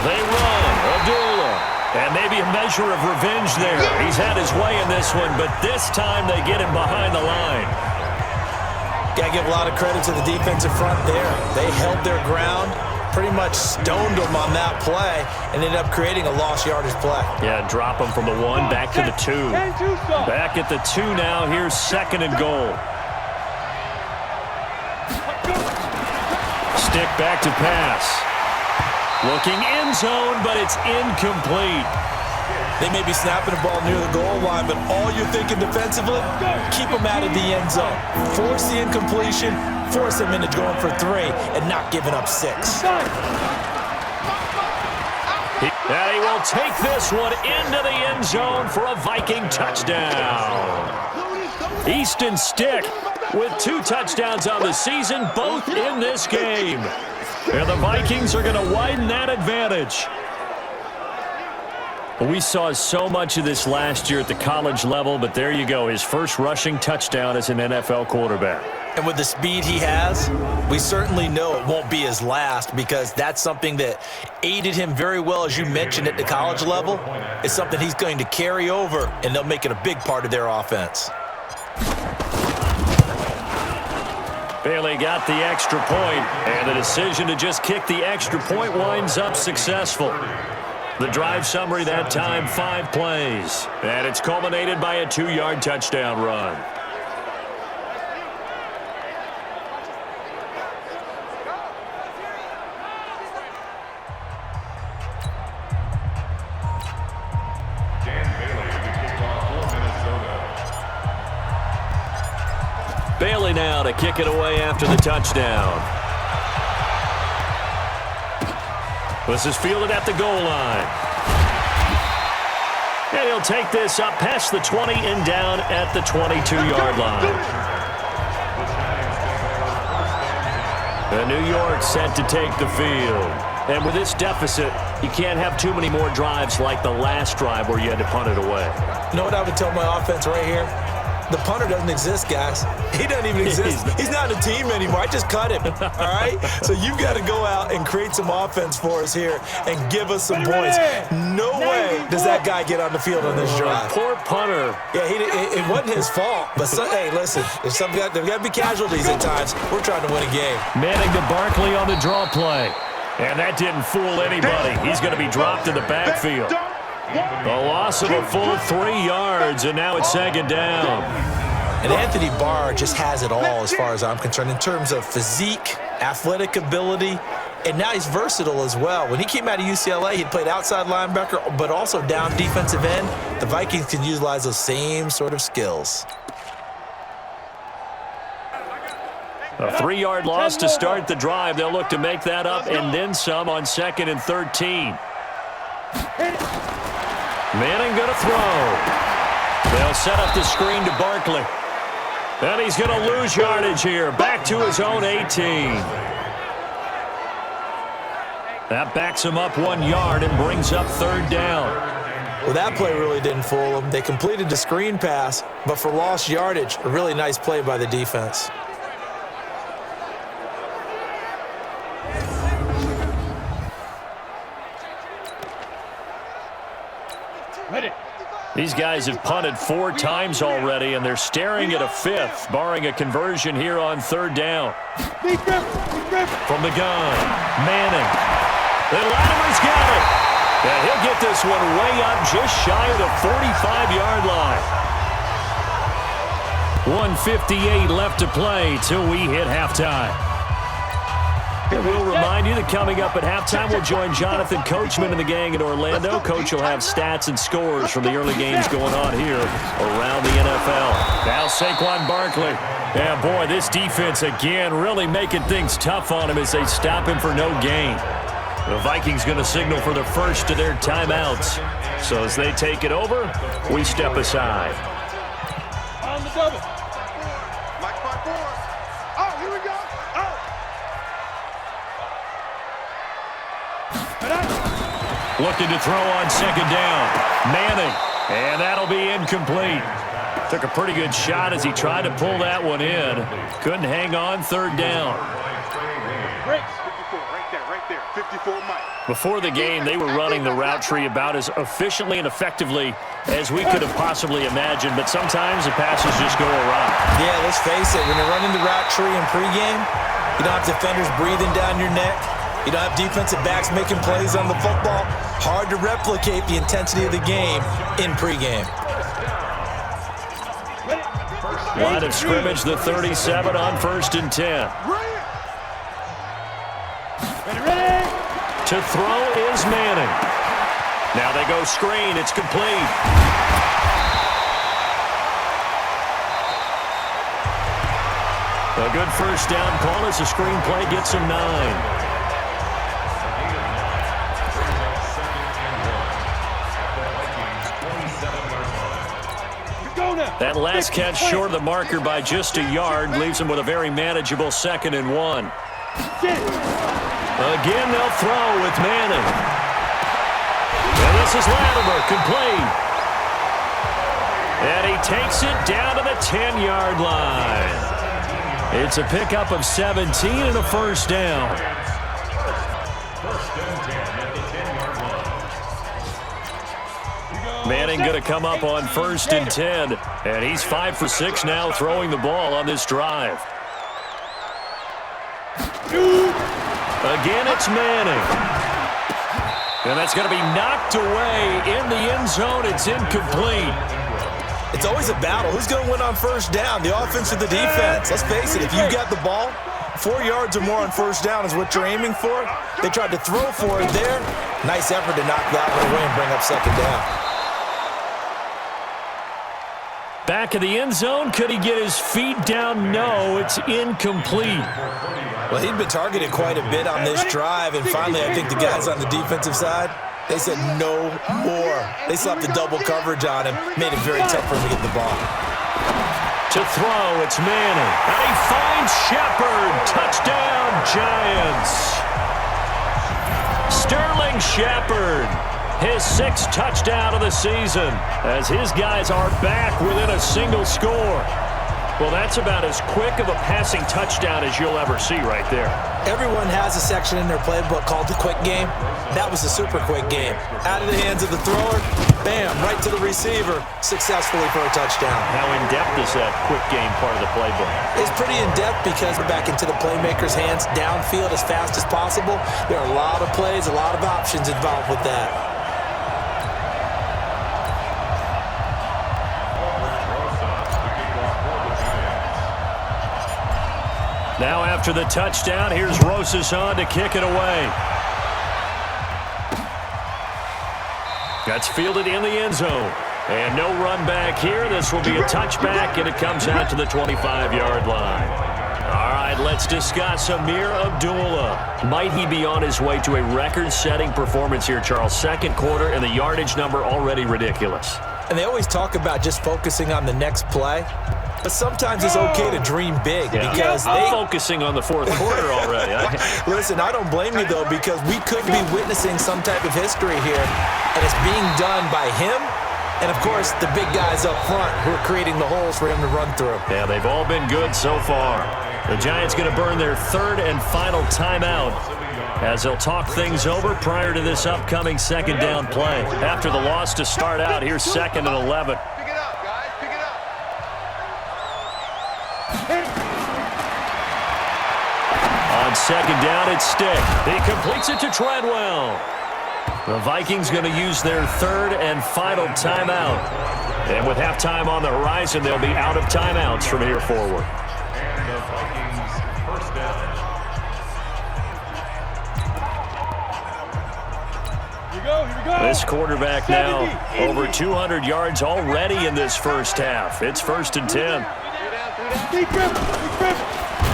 They run. Abdullah. And maybe a measure of revenge there. He's had his way in this one, but this time they get him behind the line. Got to give a lot of credit to the defensive front there. They held their ground, pretty much stoned them on that play, and ended up creating a lost yardage play. Yeah, drop him from the 1 back to the 2. Back at the 2 now. Here's second and goal. Stick back to pass. Looking end zone, but it's incomplete. They may be snapping the ball near the goal line, but all you're thinking defensively, keep them out of the end zone. Force the incompletion, force them into going for 3, and not giving up 6. And he will take this one into the end zone for a Viking touchdown. Easton Stick with 2 touchdowns on the season, both in this game. And the Vikings are going to widen that advantage. We saw so much of this last year at the college level, but there you go, his first rushing touchdown as an NFL quarterback. And with the speed he has, we certainly know it won't be his last, because that's something that aided him very well, as you mentioned, at the college level. It's something he's going to carry over, and they'll make it a big part of their offense. Bailey got the extra point, and the decision to just kick the extra point winds up successful. The drive summary that time, 5 plays, and it's culminated by a 2-yard touchdown run. Bailey now to kick it away after the touchdown. This is fielded at the goal line. And he'll take this up past the 20 and down at the 22-yard line. And New York set to take the field. And with this deficit, you can't have too many more drives like the last drive where you had to punt it away. You know what I would tell my offense right here? The punter doesn't exist, guys. He doesn't even exist. He's not a team anymore. I just cut him, all right? So you've got to go out and create some offense for us here and give us some points. No way does that guy get on the field on this drive. Poor punter. Yeah, it wasn't his fault. But, hey, listen, there's got to be casualties at times. We're trying to win a game. Manning to Barkley on the draw play. And that didn't fool anybody. He's going to be dropped in the backfield. A loss of a full 3 yards, and now it's second down. And Anthony Barr just has it all as far as I'm concerned in terms of physique, athletic ability, and now he's versatile as well. When he came out of UCLA, he played outside linebacker, but also down defensive end. The Vikings can utilize those same sort of skills. A 3-yard loss to start the drive. They'll look to make that up and then some on 2nd and 13. Manning going to throw. They'll set up the screen to Barkley. And he's going to lose yardage here. Back to his own 18. That backs him up 1 yard and brings up 3rd down. Well, that play really didn't fool them. They completed the screen pass, but for lost yardage, a really nice play by the defense. These guys have punted 4 times already, and they're staring at a 5th, barring a conversion here on 3rd down. From the gun, Manning. Then Latimer's got it. And he'll get this one way up just shy of the 45-yard line. 1:58 left to play till we hit halftime. And we'll remind you that coming up at halftime, we'll join Jonathan Coachman and the gang in Orlando. Coach will have stats and scores from the early games going on here around the NFL. Now Saquon Barkley. Yeah, boy, this defense again really making things tough on him as they stop him for no gain. The Vikings going to signal for the first of their timeouts. So as they take it over, we step aside. On the double. Mike 5-4. Oh, here we go. Looking to throw on 2nd down. Manning. And that'll be incomplete. Took a pretty good shot as he tried to pull that one in. Couldn't hang on 3rd down. Breaks. 54, right there. 54, Mike. Before the game, they were running the route tree about as efficiently and effectively as we could have possibly imagined, but sometimes the passes just go awry. Yeah, let's face it, when you're running the route tree in pregame, you don't have defenders breathing down your neck. You don't have defensive backs making plays on the football. Hard to replicate the intensity of the game in pregame. Line of scrimmage, the 37 on 1st and 10. Ready. To throw is Manning. Now they go screen. It's complete. A good first down call as the screen play gets him 9. That last catch short of the marker by just a yard leaves him with a very manageable 2nd and 1. Again, they'll throw with Manning. And this is Latimer, complete. And he takes it down to the 10-yard line. It's a pickup of 17 and a first down. Manning going to come up on 1st and 10. And he's 5 for 6 now throwing the ball on this drive. Again, it's Manning. And that's going to be knocked away in the end zone. It's incomplete. It's always a battle. Who's going to win on 1st down, the offense or the defense? Let's face it, if you got the ball, 4 yards or more on 1st down is what you're aiming for. They tried to throw for it there. Nice effort to knock that one away and bring up 2nd down. Back of the end zone. Could he get his feet down? No, it's incomplete. Well, he'd been targeted quite a bit on this drive, and finally I think the guys on the defensive side, they said no more. They slapped the double coverage on him, made it very tough for him to get the ball. To throw, it's Manning. And he finds Shepard. Touchdown, Giants. Sterling Shepard. His 6th touchdown of the season as his guys are back within a single score. Well, that's about as quick of a passing touchdown as you'll ever see right there. Everyone has a section in their playbook called the quick game. That was a super quick game. Out of the hands of the thrower, bam, right to the receiver, successfully for a touchdown. How in-depth is that quick game part of the playbook? It's pretty in-depth because we're back into the playmaker's hands, downfield as fast as possible. There are a lot of plays, a lot of options involved with that. Now after the touchdown, here's Rosas on to kick it away. That's fielded in the end zone. And no run back here. This will be a touchback, and it comes out to the 25-yard line. All right, let's discuss Amir Abdullah. Might he be on his way to a record-setting performance here, Charles? Second quarter, and the yardage number already ridiculous. And they always talk about just focusing on the next play. But sometimes it's okay to dream big because I'm focusing on the fourth quarter already. Listen, I don't blame you, though, because we could be witnessing some type of history here, and it's being done by him and, of course, the big guys up front who are creating the holes for him to run through. Yeah, they've all been good so far. The Giants going to burn their third and final timeout as they'll talk things over prior to this upcoming second down play. After the loss to start out, here's 2nd and 11. On second down, it's Stick. He completes it to Treadwell. The Vikings going to use their third and final timeout. And with halftime on the horizon, they'll be out of timeouts from here forward. This quarterback now over 200 yards already in this first half. It's 1st and 10.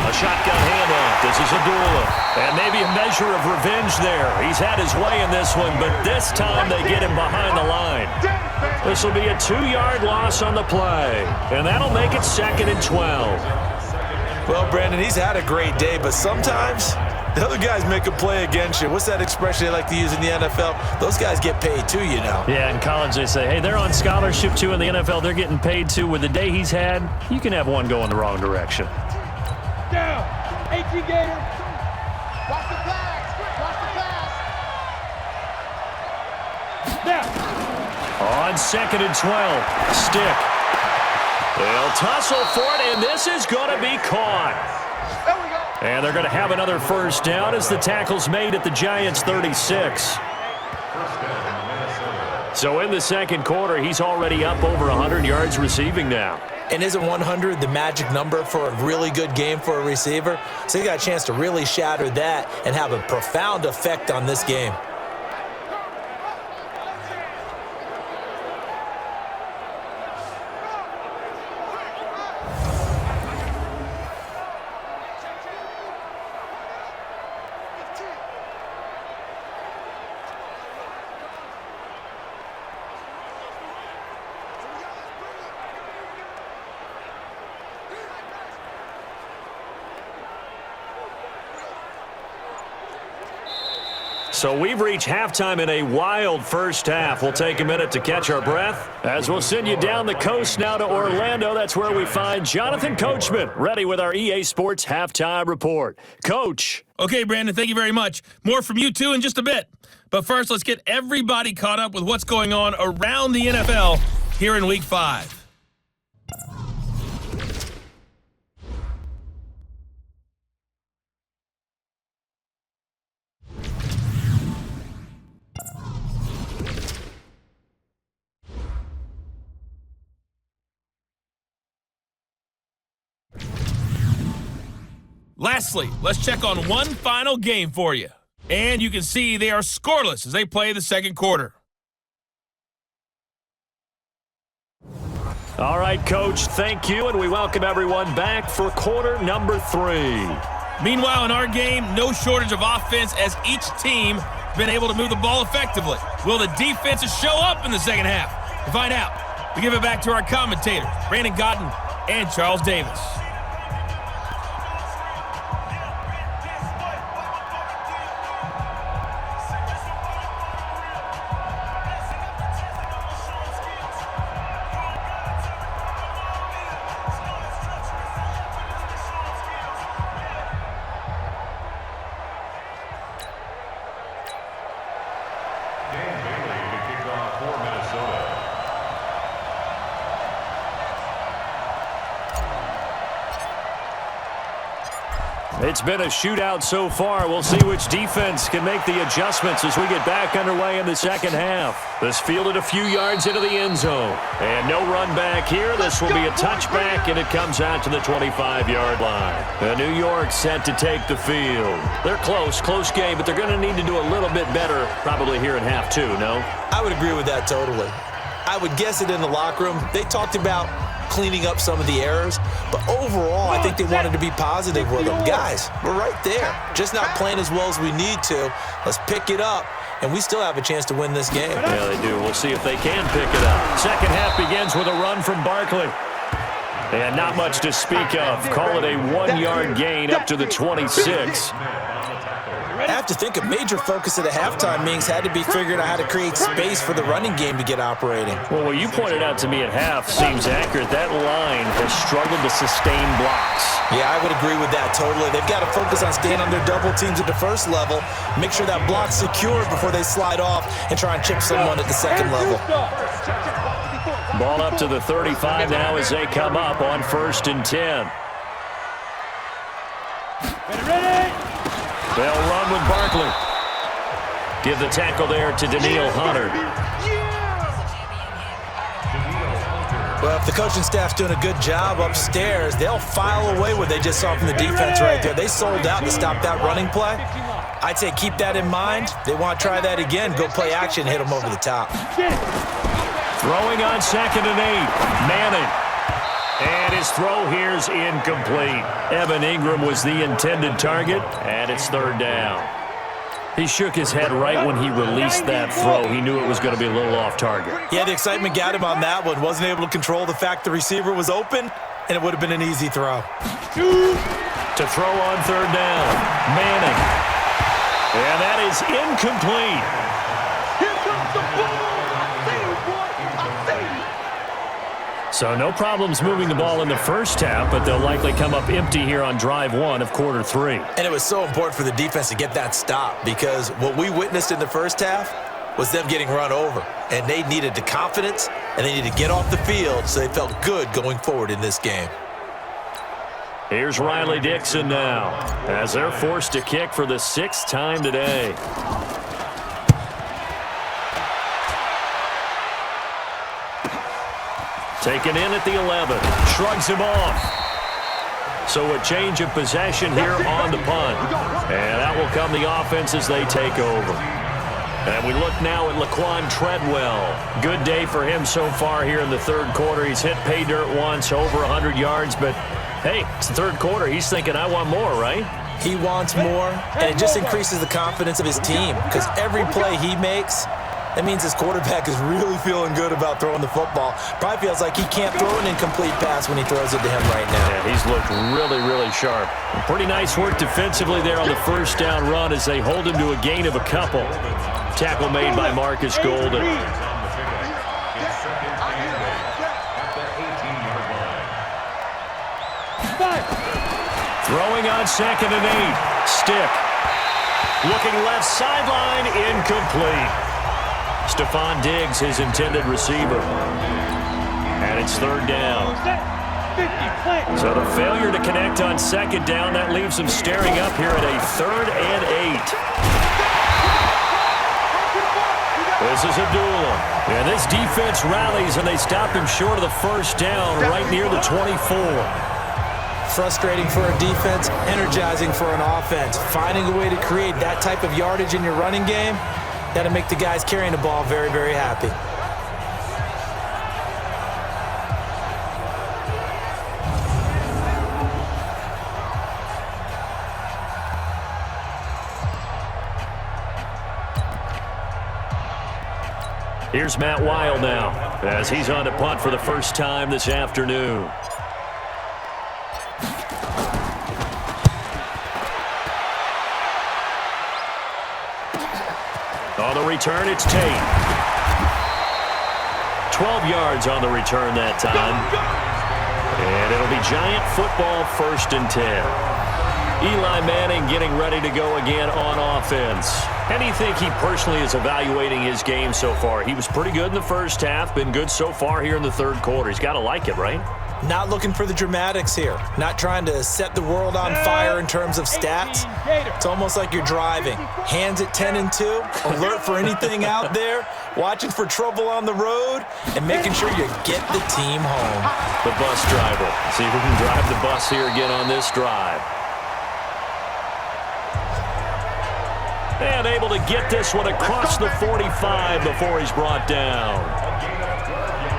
A shotgun handoff. This is Abdullah. And maybe a measure of revenge there. He's had his way in this one, but this time they get him behind the line. This will be a 2-yard loss on the play. And that'll make it 2nd and 12. Well, Brandon, he's had a great day, but sometimes the other guys make a play against you. What's that expression they like to use in the NFL? Those guys get paid too, you know. Yeah, in college they say, hey, they're on scholarship too. In the NFL, they're getting paid too. With the day he's had, you can have one going the wrong direction. Down. 18 Gator. Watch the pass. Watch the pass. Now. On 2nd and 12, Stick. They'll tussle for it, and this is going to be caught. There we go. And they're going to have another first down as the tackle's made at the Giants' 36. So in the second quarter, he's already up over 100 yards receiving now. And isn't 100 the magic number for a really good game for a receiver? So he got a chance to really shatter that and have a profound effect on this game. So we've reached halftime in a wild first half. We'll take a minute to catch our breath as we'll send you down the coast now to Orlando. That's where we find Jonathan Coachman, ready with our EA Sports Halftime Report. Coach. Okay, Brandon, thank you very much. More from you two in just a bit. But first, let's get everybody caught up with what's going on around the NFL here in Week 5. Lastly, let's check on one final game for you. And you can see they are scoreless as they play the second quarter. All right, Coach, thank you, and we welcome everyone back for quarter number 3. Meanwhile, in our game, no shortage of offense as each team has been able to move the ball effectively. Will the defenses show up in the second half? To find out, we give it back to our commentators, Brandon Godden and Charles Davis. It's been a shootout so far. We'll see which defense can make the adjustments as we get back underway in the second half. This fielded a few yards into the end zone. And no run back here. This will be a touchback, and it comes out to the 25-yard line. The New York set to take the field. They're close game, but they're going to need to do a little bit better probably here in half two, no? I would agree with that totally. I would guess it in the locker room. They talked about cleaning up some of the errors, but overall, I think they wanted to be positive with them. Guys, we're right there. Just not playing as well as we need to. Let's pick it up, and we still have a chance to win this game. Yeah, they do. We'll see if they can pick it up. Second half begins with a run from Barkley. And not much to speak of. Call it a 1-yard gain up to the 26. I have to think a major focus of the halftime meetings had to be figuring out how to create space for the running game to get operating. Well, what you pointed out to me at half seems accurate. That line has struggled to sustain blocks. Yeah, I would agree with that totally. They've got to focus on staying on their double teams at the first level, make sure that block's secured before they slide off and try and chip someone at the second level. Ball up to the 35 now as they come up on 1st and 10. Ready? They'll run with Barkley. Give the tackle there to Daniil Hunter. Well, if the coaching staff's doing a good job upstairs, they'll file away what they just saw from the defense right there. They sold out to stop that running play. I'd say keep that in mind. They want to try that again. Go play action, hit them over the top. Throwing on 2nd and 8. Manning. And his throw here's incomplete. Evan Ingram was the intended target, and it's 3rd down. He shook his head right when he released that throw. He knew it was going to be a little off target. Yeah, the excitement got him on that one. Wasn't able to control the fact the receiver was open, and it would have been an easy throw. To throw on 3rd down, Manning. And that is incomplete. Here comes the ball. I see you, boy. I see you. So no problems moving the ball in the first half, but they'll likely come up empty here on drive 1 of quarter 3. And it was so important for the defense to get that stop because what we witnessed in the first half was them getting run over. And they needed the confidence, and they needed to get off the field so they felt good going forward in this game. Here's Riley Dixon now as they're forced to kick for the 6th time today. Taken in at the 11. Shrugs him off. So a change of possession here on the punt. And out will come the offense as they take over. And we look now at Laquan Treadwell. Good day for him so far here in the 3rd quarter. He's hit pay dirt once, over 100 yards. But, hey, it's the 3rd quarter. He's thinking, I want more, right? He wants more, and it just increases the confidence of his team because every play he makes, that means his quarterback is really feeling good about throwing the football. Probably feels like he can't throw an incomplete pass when he throws it to him right now. Yeah, he's looked really sharp. Pretty nice work defensively there on the 1st down run as they hold him to a gain of a couple. Tackle made by Marcus Golden. Throwing on 2nd and 8. Stick. Looking left sideline, incomplete. Stephon Diggs, his intended receiver. And it's 3rd down. So the failure to connect on 2nd down, that leaves them staring up here at a 3rd and 8. This is Abdullah. And this defense rallies, and they stop him short of the 1st down right near the 24. Frustrating for a defense, energizing for an offense. Finding a way to create that type of yardage in your running game, that'll make the guys carrying the ball very happy. Here's Matt Wild now as he's on to punt for the first time this afternoon. On the return, it's Tate. 12 yards on the return that time. And it'll be Giant football 1st and 10. Eli Manning getting ready to go again on offense. How do you think he personally is evaluating his game so far? He was pretty good in the first half, been good so far here in the 3rd quarter. He's got to like it, right? Not looking for the dramatics here. Not trying to set the world on fire in terms of stats. It's almost like you're driving. Hands at 10 and 2, alert for anything out there, watching for trouble on the road, and making sure you get the team home. The bus driver. See who can drive the bus here again on this drive. And able to get this one across the 45 before he's brought down.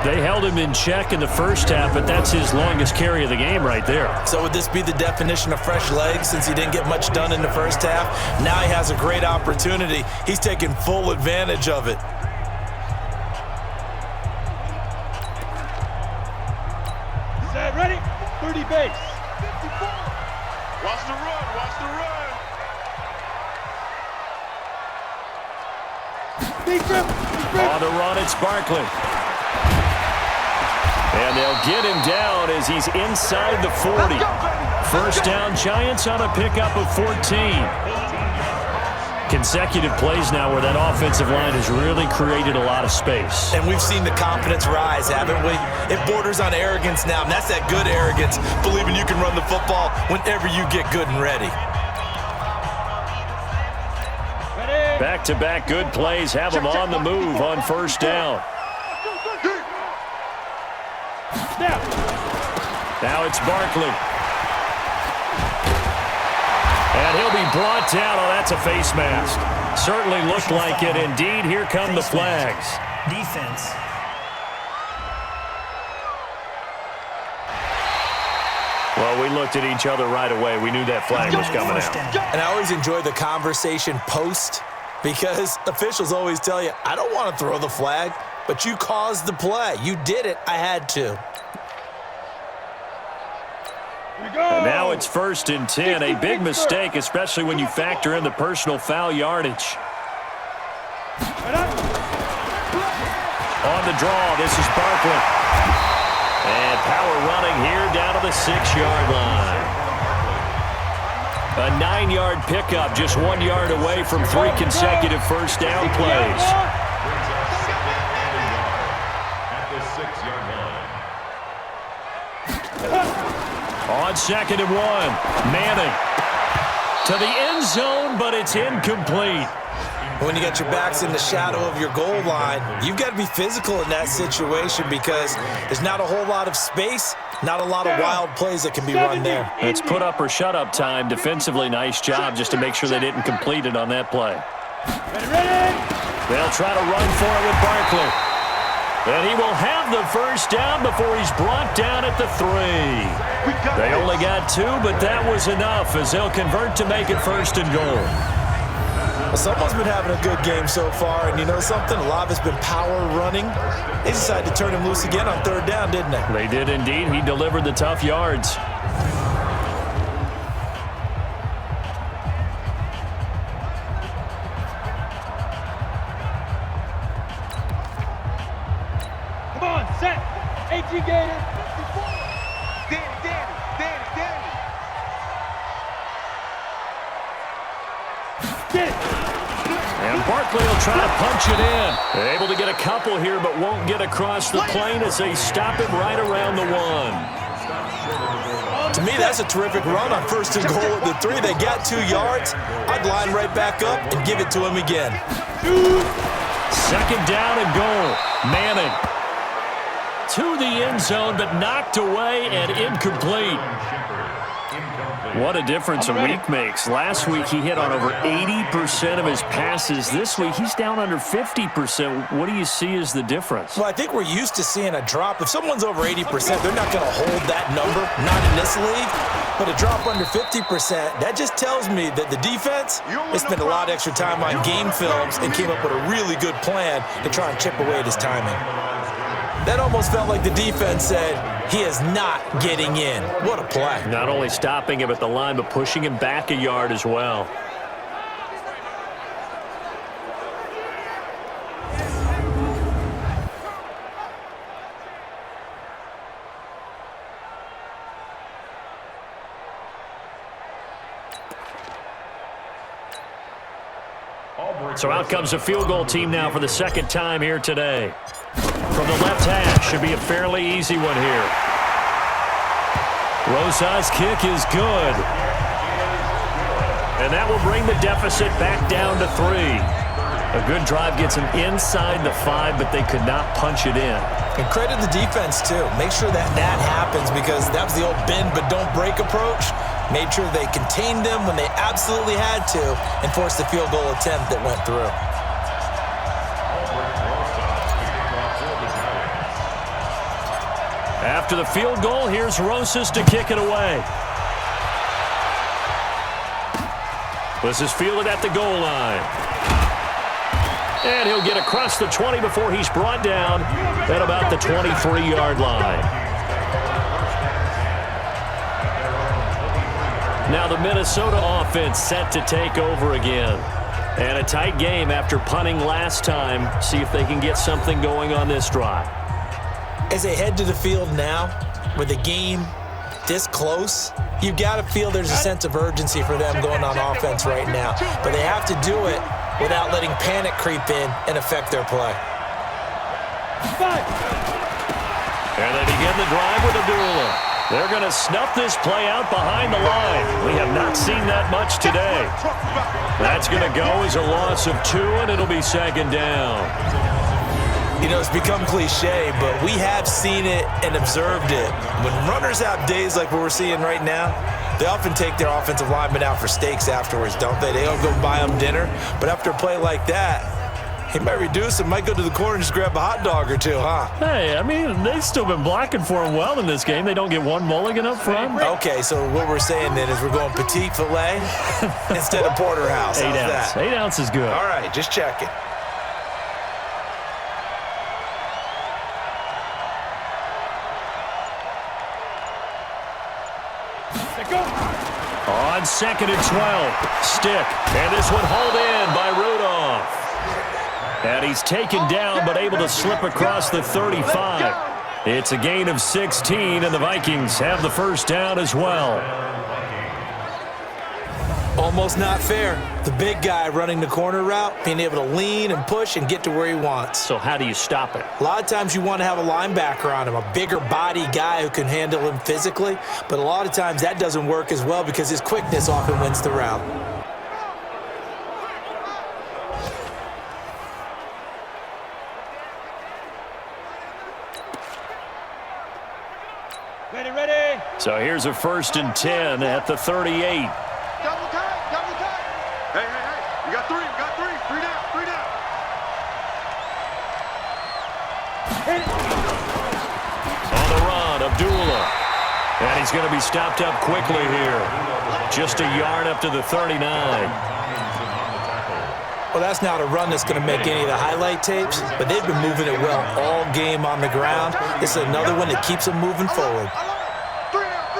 They held him in check in the first half, but that's his longest carry of the game right there. So would this be the definition of fresh legs since he didn't get much done in the first half? Now he has a great opportunity. He's taking full advantage of it. Set, ready, 30 base. Watch the run, watch the run. On the run, it's Barkley. And they'll get him down as he's inside the 40. First down, Giants on a pickup of 14. Consecutive plays now where that offensive line has really created a lot of space. And we've seen the confidence rise, haven't we? It borders on arrogance now, and that's that good arrogance, believing you can run the football whenever you get good and ready. Back-to-back good plays have him on the move on first down. Now it's Barkley. And he'll be brought down. Oh, that's a face mask. Certainly looked like it. Indeed, here come the flags. Defense. Well, we looked at each other right away. We knew that flag was coming out. And I always enjoy the conversation post because officials always tell you, I don't want to throw the flag, but you caused the play. You did it. I had to. And now it's 1st and 10. A big mistake, especially when you factor in the personal foul yardage. On the draw, this is Barkley. And power running here down to the 6-yard line. A 9-yard pickup, just 1 yard away from 3 consecutive first down plays. On 2nd and 1, Manning to the end zone, but it's incomplete. When you got your backs in the shadow of your goal line, you've got to be physical in that situation because there's not a whole lot of space, not a lot of wild plays that can be run there. It's put up or shut up time. Defensively, nice job just to make sure they didn't complete it on that play. They'll try to run for it with Barkley. And he will have the first down before he's brought down at the 3. They only got 2, but that was enough as they'll convert to make it 1st and goal. Well, someone's been having a good game so far, and you know something? A lot of it's been power running. They decided to turn him loose again on 3rd down, didn't they? They did indeed. He delivered the tough yards. Come on, set. 18 Gator. And Barkley will try to punch it in. They're able to get a couple here, but won't get across the plane as they stop it right around the 1. To me, that's a terrific run on 1st and goal at the 3. They got 2 yards. I'd line right back up and give it to him again. 2nd down and goal. Manning to the end zone, but knocked away and incomplete. What a difference a week makes. Last week, he hit on over 80% of his passes. This week, he's down under 50%. What do you see as the difference? Well, I think we're used to seeing a drop. If someone's over 80%, they're not going to hold that number, not in this league. But a drop under 50%, that just tells me that the defense, they spent a lot of extra time on game films and came up with a really good plan to try and chip away at his timing. That almost felt like the defense said, he is not getting in. What a play. Not only stopping him at the line, but pushing him back a yard as well. So out comes a field goal team now for the 2nd time here today. From the left hash, should be a fairly easy one here. Rosa's kick is good. And that will bring the deficit back down to 3. A good drive gets them inside the 5, but they could not punch it in. And credit the defense, too. Make sure that happens, because that was the old bend but don't break approach. Made sure they contained them when they absolutely had to and forced the field goal attempt that went through. After the field goal, here's Rosas to kick it away. This is fielded at the goal line. And he'll get across the 20 before he's brought down at about the 23-yard line. Now the Minnesota offense set to take over again. And a tight game after punting last time. See if they can get something going on this drive. As they head to the field now, with the game this close, you've got to feel there's a sense of urgency for them going on offense right now. But they have to do it without letting panic creep in and affect their play. And they begin the drive with Abdullah. They're going to snuff this play out behind the line. We have not seen that much today. That's going to go as a loss of 2, and it'll be second down. You know, it's become cliche, but we have seen it and observed it. When runners have days like what we're seeing right now, they often take their offensive linemen out for steaks afterwards, don't they? They all go buy them dinner. But after a play like that, he might reduce it, might go to the corner and just grab a hot dog or two, huh? Hey, I mean, they've still been blocking for him well in this game. They don't get one mulligan up front. Okay, so what we're saying then is we're going petite filet instead of porterhouse. 8 How's ounce. that? 8 ounce is good. All right, just checking. On 2nd and 12, stick. And this one hauled in by Rudolph. And he's taken down but able to slip across the 35. It's a gain of 16, and the Vikings have the first down as well. Almost not fair. The big guy running the corner route, being able to lean and push and get to where he wants. So how do you stop it? A lot of times you want to have a linebacker on him, a bigger body guy who can handle him physically, but a lot of times that doesn't work as well because his quickness often wins the route. Ready. So here's a 1st and 10 at the 38. Double time. Hey. We got 3. 3 down. On the run, Abdullah. And he's going to be stopped up quickly here. Just a yard up to the 39. Well, that's not a run that's going to make any of the highlight tapes, but they've been moving it well all game on the ground. This is another one that keeps them moving forward. 3 down.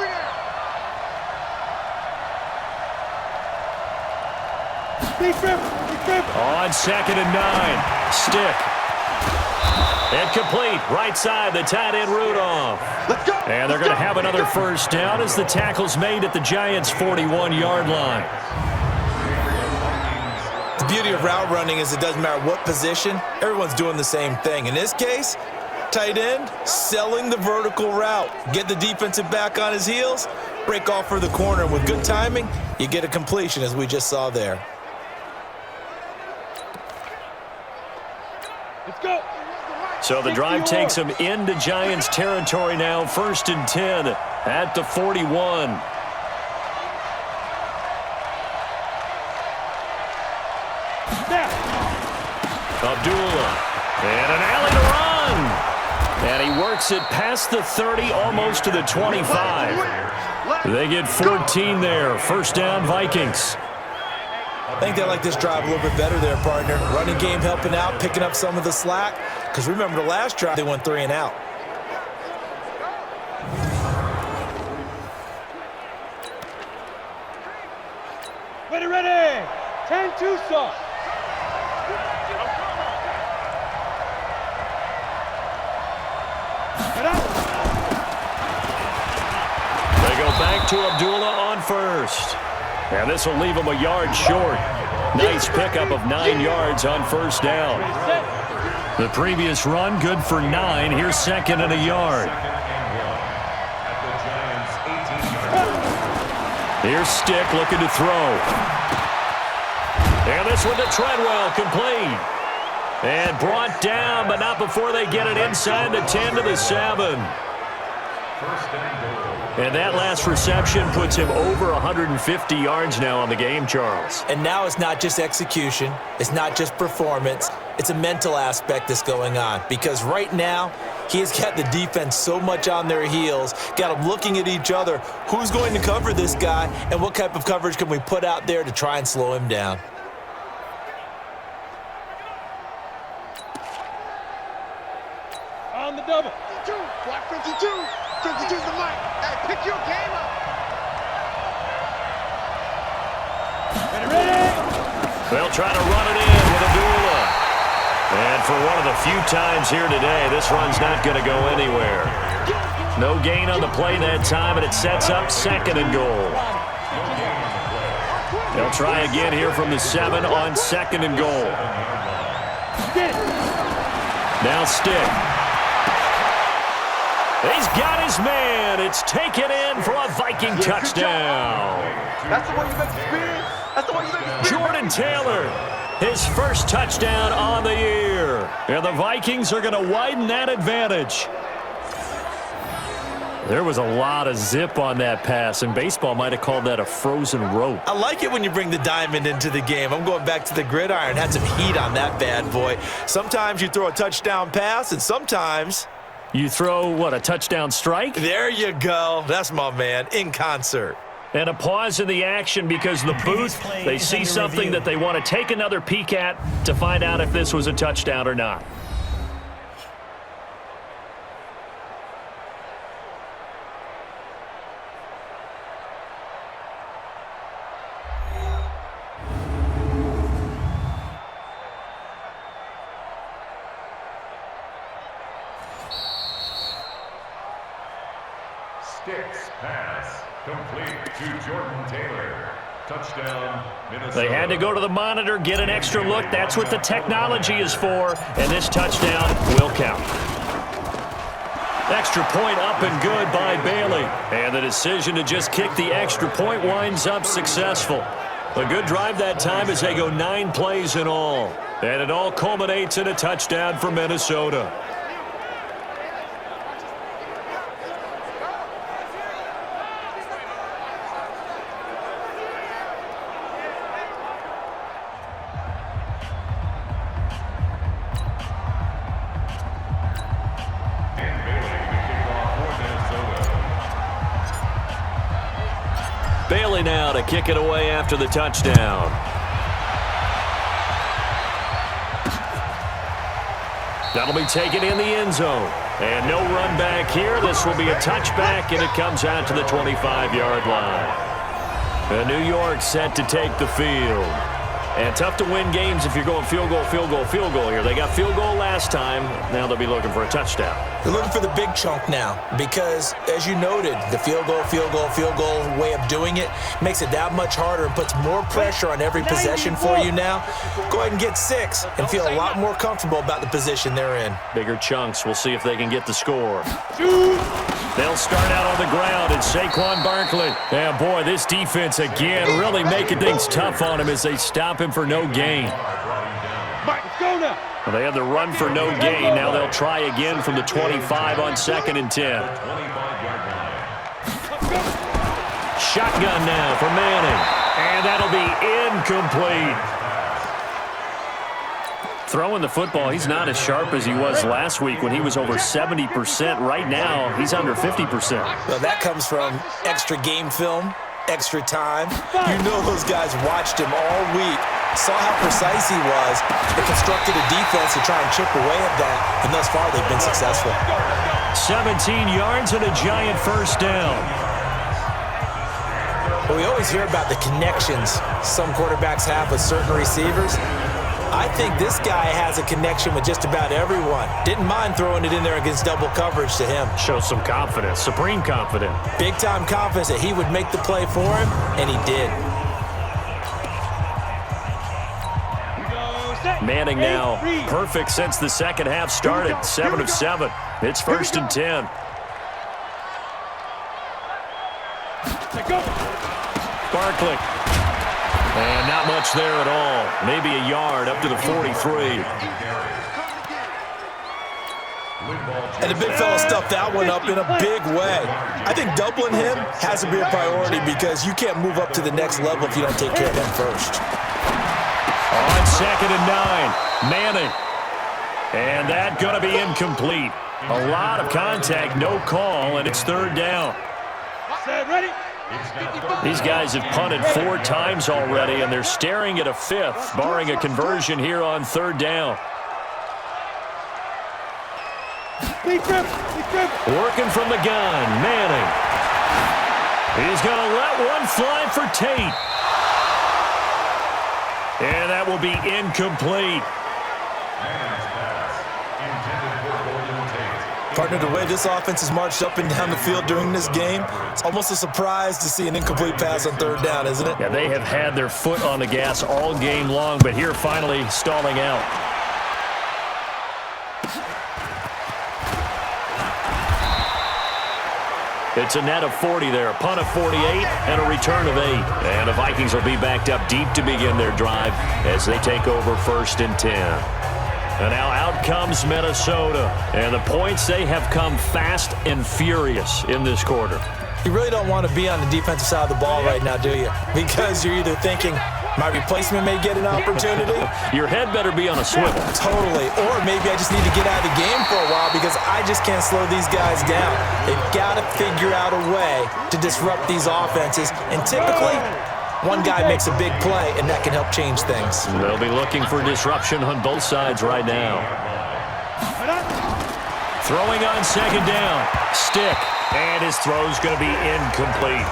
On 2nd and 9, stick. And complete, right side, the tight end Rudolph. Let's go. And they're going to have another first down as the tackle's made at the Giants' 41-yard line. The beauty of route running is it doesn't matter what position, everyone's doing the same thing. In this case, tight end, selling the vertical route. Get the defensive back on his heels, break off for the corner. And with good timing, you get a completion as we just saw there. Let's go. So the drive takes them into Giants territory now. 1st and 10 at the 41. Abdullah. And an alley to run. And he works it past the 30, almost to the 25. They get 14 there. 1st down, Vikings. I think they like this drive a little bit better there, partner. Running game helping out, picking up some of the slack. Because remember the last drive, they went 3 and out. Ready. 10-2 sauce. They go back to Abdullah on 1st. And this will leave him a yard short. Nice pickup of 9 yards on 1st down. The previous run, good for 9. Here's 2nd and a yard. Here's Stick looking to throw. And this one to Treadwell, complete. And brought down, but not before they get it inside the 10 to the 7. And that last reception puts him over 150 yards now on the game, Charles. And now it's not just execution. It's not just performance. It's a mental aspect that's going on. Because right now, he has got the defense so much on their heels, got them looking at each other. Who's going to cover this guy, and what type of coverage can we put out there to try and slow him down? On the double. 52, block 52. 52's the mic. Hey, pick your game up. Ready? They'll try to run it in with Abdullah. And for one of the few times here today, this run's not going to go anywhere. No gain on the play that time, and it sets up 2nd and goal. They'll try again here from the 7 on 2nd and goal. Now Stick. He's got his man. It's taken in for a Viking touchdown. That's the way you make the spin. That's the way you make the spin. Jordan Taylor, his first touchdown on the year. And the Vikings are going to widen that advantage. There was a lot of zip on that pass, and baseball might have called that a frozen rope. I like it when you bring the diamond into the game. I'm going back to the gridiron. Had some heat on that bad boy. Sometimes you throw a touchdown pass, and sometimes you throw, what, a touchdown strike? There you go. That's my man, in concert. And a pause in the action because the booth, they see something that they want to take another peek at to find out if this was a touchdown or not. Sticks pass complete to Jordan Taylor. Touchdown, Minnesota. They had to go to the monitor, get an extra look. That's what the technology is for, and this touchdown will count. Extra point up and good by Bailey. And the decision to just kick the extra point winds up successful. A good drive that time as they go 9 plays in all. And it all culminates in a touchdown for Minnesota. Bailey now to kick it away after the touchdown. That'll be taken in the end zone. And no run back here. This will be a touchback, and it comes out to the 25-yard line. And New York set to take the field. And tough to win games if you're going field goal, field goal, field goal here. They got field goal last time. Now they'll be looking for a touchdown. They're looking for the big chunk now because, as you noted, the field goal way of doing it makes it that much harder and puts more pressure on every possession for you now. Go ahead and get 6 and feel a lot more comfortable about the position they're in. Bigger chunks. We'll see if they can get the score. They'll start out on the ground, and Saquon Barkley. Yeah, boy, this defense again really making things tough on him as they stop him for no gain. Well, they had the run for no gain. Now they'll try again from the 25 on 2nd and 10. Shotgun now for Manning. And that'll be incomplete. Throwing the football, he's not as sharp as he was last week when he was over 70%. Right now, he's under 50%. Well, that comes from extra game film, extra time. You know those guys watched him all week, saw how precise he was, and constructed a defense to try and chip away at that, and thus far they've been successful. 17 yards and a giant first down. Well, we always hear about the connections some quarterbacks have with certain receivers. I think this guy has a connection with just about everyone. Didn't mind throwing it in there against double coverage to him. Shows some confidence, supreme confidence. Big-time confidence that he would make the play for him, and he did. Manning now perfect since the second half started. 7 of 7. It's 1st and 10. Barkley. And not much there at all. Maybe a yard up to the 43. And the big fella stuffed that one up in a big way. I think doubling him has to be a priority because you can't move up to the next level if you don't take care of him first. On 2nd and 9, Manning. And that going to be incomplete. A lot of contact, no call, and it's 3rd down. Set, ready? These guys have punted 4 times already, and they're staring at a 5th, barring a conversion here on 3rd down. Working from the gun, Manning. He's going to let one fly for Tate. And that will be incomplete. Partner, the way this offense has marched up and down the field during this game, it's almost a surprise to see an incomplete pass on 3rd down, isn't it? Yeah, they have had their foot on the gas all game long, but here finally stalling out. It's a net of 40 there, a punt of 48, and a return of 8. And the Vikings will be backed up deep to begin their drive as they take over 1st and 10. And now out comes Minnesota. And the points, they have come fast and furious in this quarter. You really don't want to be on the defensive side of the ball right now, do you? Because you're either thinking, my replacement may get an opportunity. Your head better be on a swivel. Totally. Or maybe I just need to get out of the game for a while because I just can't slow these guys down. They've got to figure out a way to disrupt these offenses. And typically, one guy makes a big play, and that can help change things. They'll be looking for disruption on both sides right now. Throwing on 2nd down. Stick. And his throw's going to be incomplete.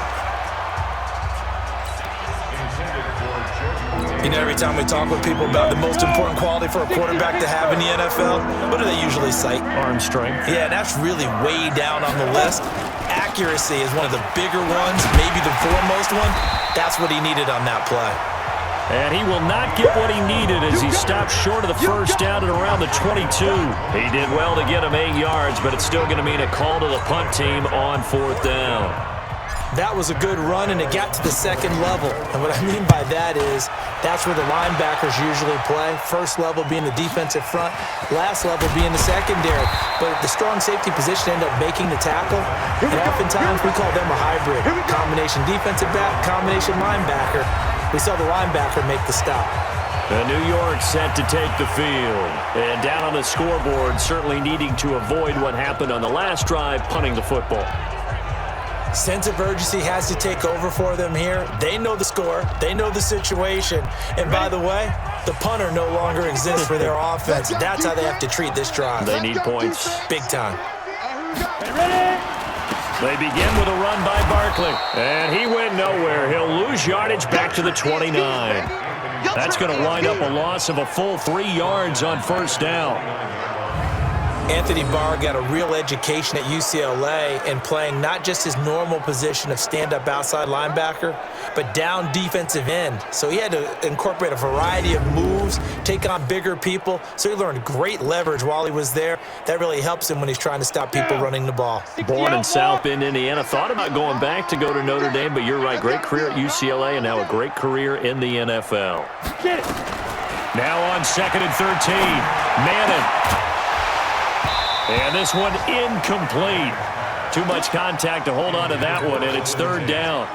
You know, every time we talk with people about the most important quality for a quarterback to have in the NFL, what do they usually cite? Arm strength. Yeah, that's really way down on the list. Accuracy is one of the bigger ones, maybe the foremost one. That's what he needed on that play. And he will not get what he needed as he stopped short of the 1st down at around the 22. He did well to get him 8 yards, but it's still going to mean a call to the punt team on 4th down. That was a good run, and it got to the 2nd level. And what I mean by that is that's where the linebackers usually play. 1st level being the defensive front, last level being the secondary. But the strong safety position ended up making the tackle, and oftentimes we call them a hybrid. Combination defensive back, combination linebacker. We saw the linebacker make the stop. And New York set to take the field. And down on the scoreboard, certainly needing to avoid what happened on the last drive, punting the football. Sense of urgency has to take over for them here. They know the score. They know the situation. And by the way, the punter no longer exists for their offense. That's how they have to treat this drive. They need points. Big time. They begin with a run by Barkley. And he went nowhere. He'll lose yardage back to the 29. That's going to wind up a loss of a full 3 yards on 1st down. Anthony Barr got a real education at UCLA in playing not just his normal position of stand-up outside linebacker, but down defensive end. So he had to incorporate a variety of moves, take on bigger people. So he learned great leverage while he was there. That really helps him when he's trying to stop people running the ball. Born in South Bend, Indiana. Thought about going back to go to Notre Dame, but you're right. Great career at UCLA and now a great career in the NFL. Now on 2nd and 13, Madden. And this one incomplete. Too much contact to hold on to that one, and it's 3rd down.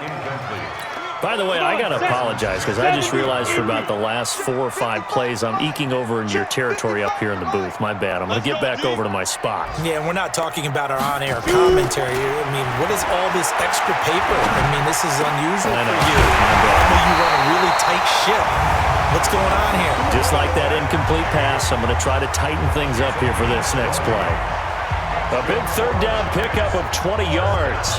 By the way, I got to apologize because I just realized for about the last 4 or 5 plays I'm eking over in your territory up here in the booth. My bad. I'm going to get back over to my spot. Yeah, and we're not talking about our on-air commentary. I mean, what is all this extra paper? I mean, this is unusual for you. I know you run a really tight ship. What's going on here? Just like that incomplete pass, I'm going to try to tighten things up here for this next play. A big 3rd down pickup of 20 yards.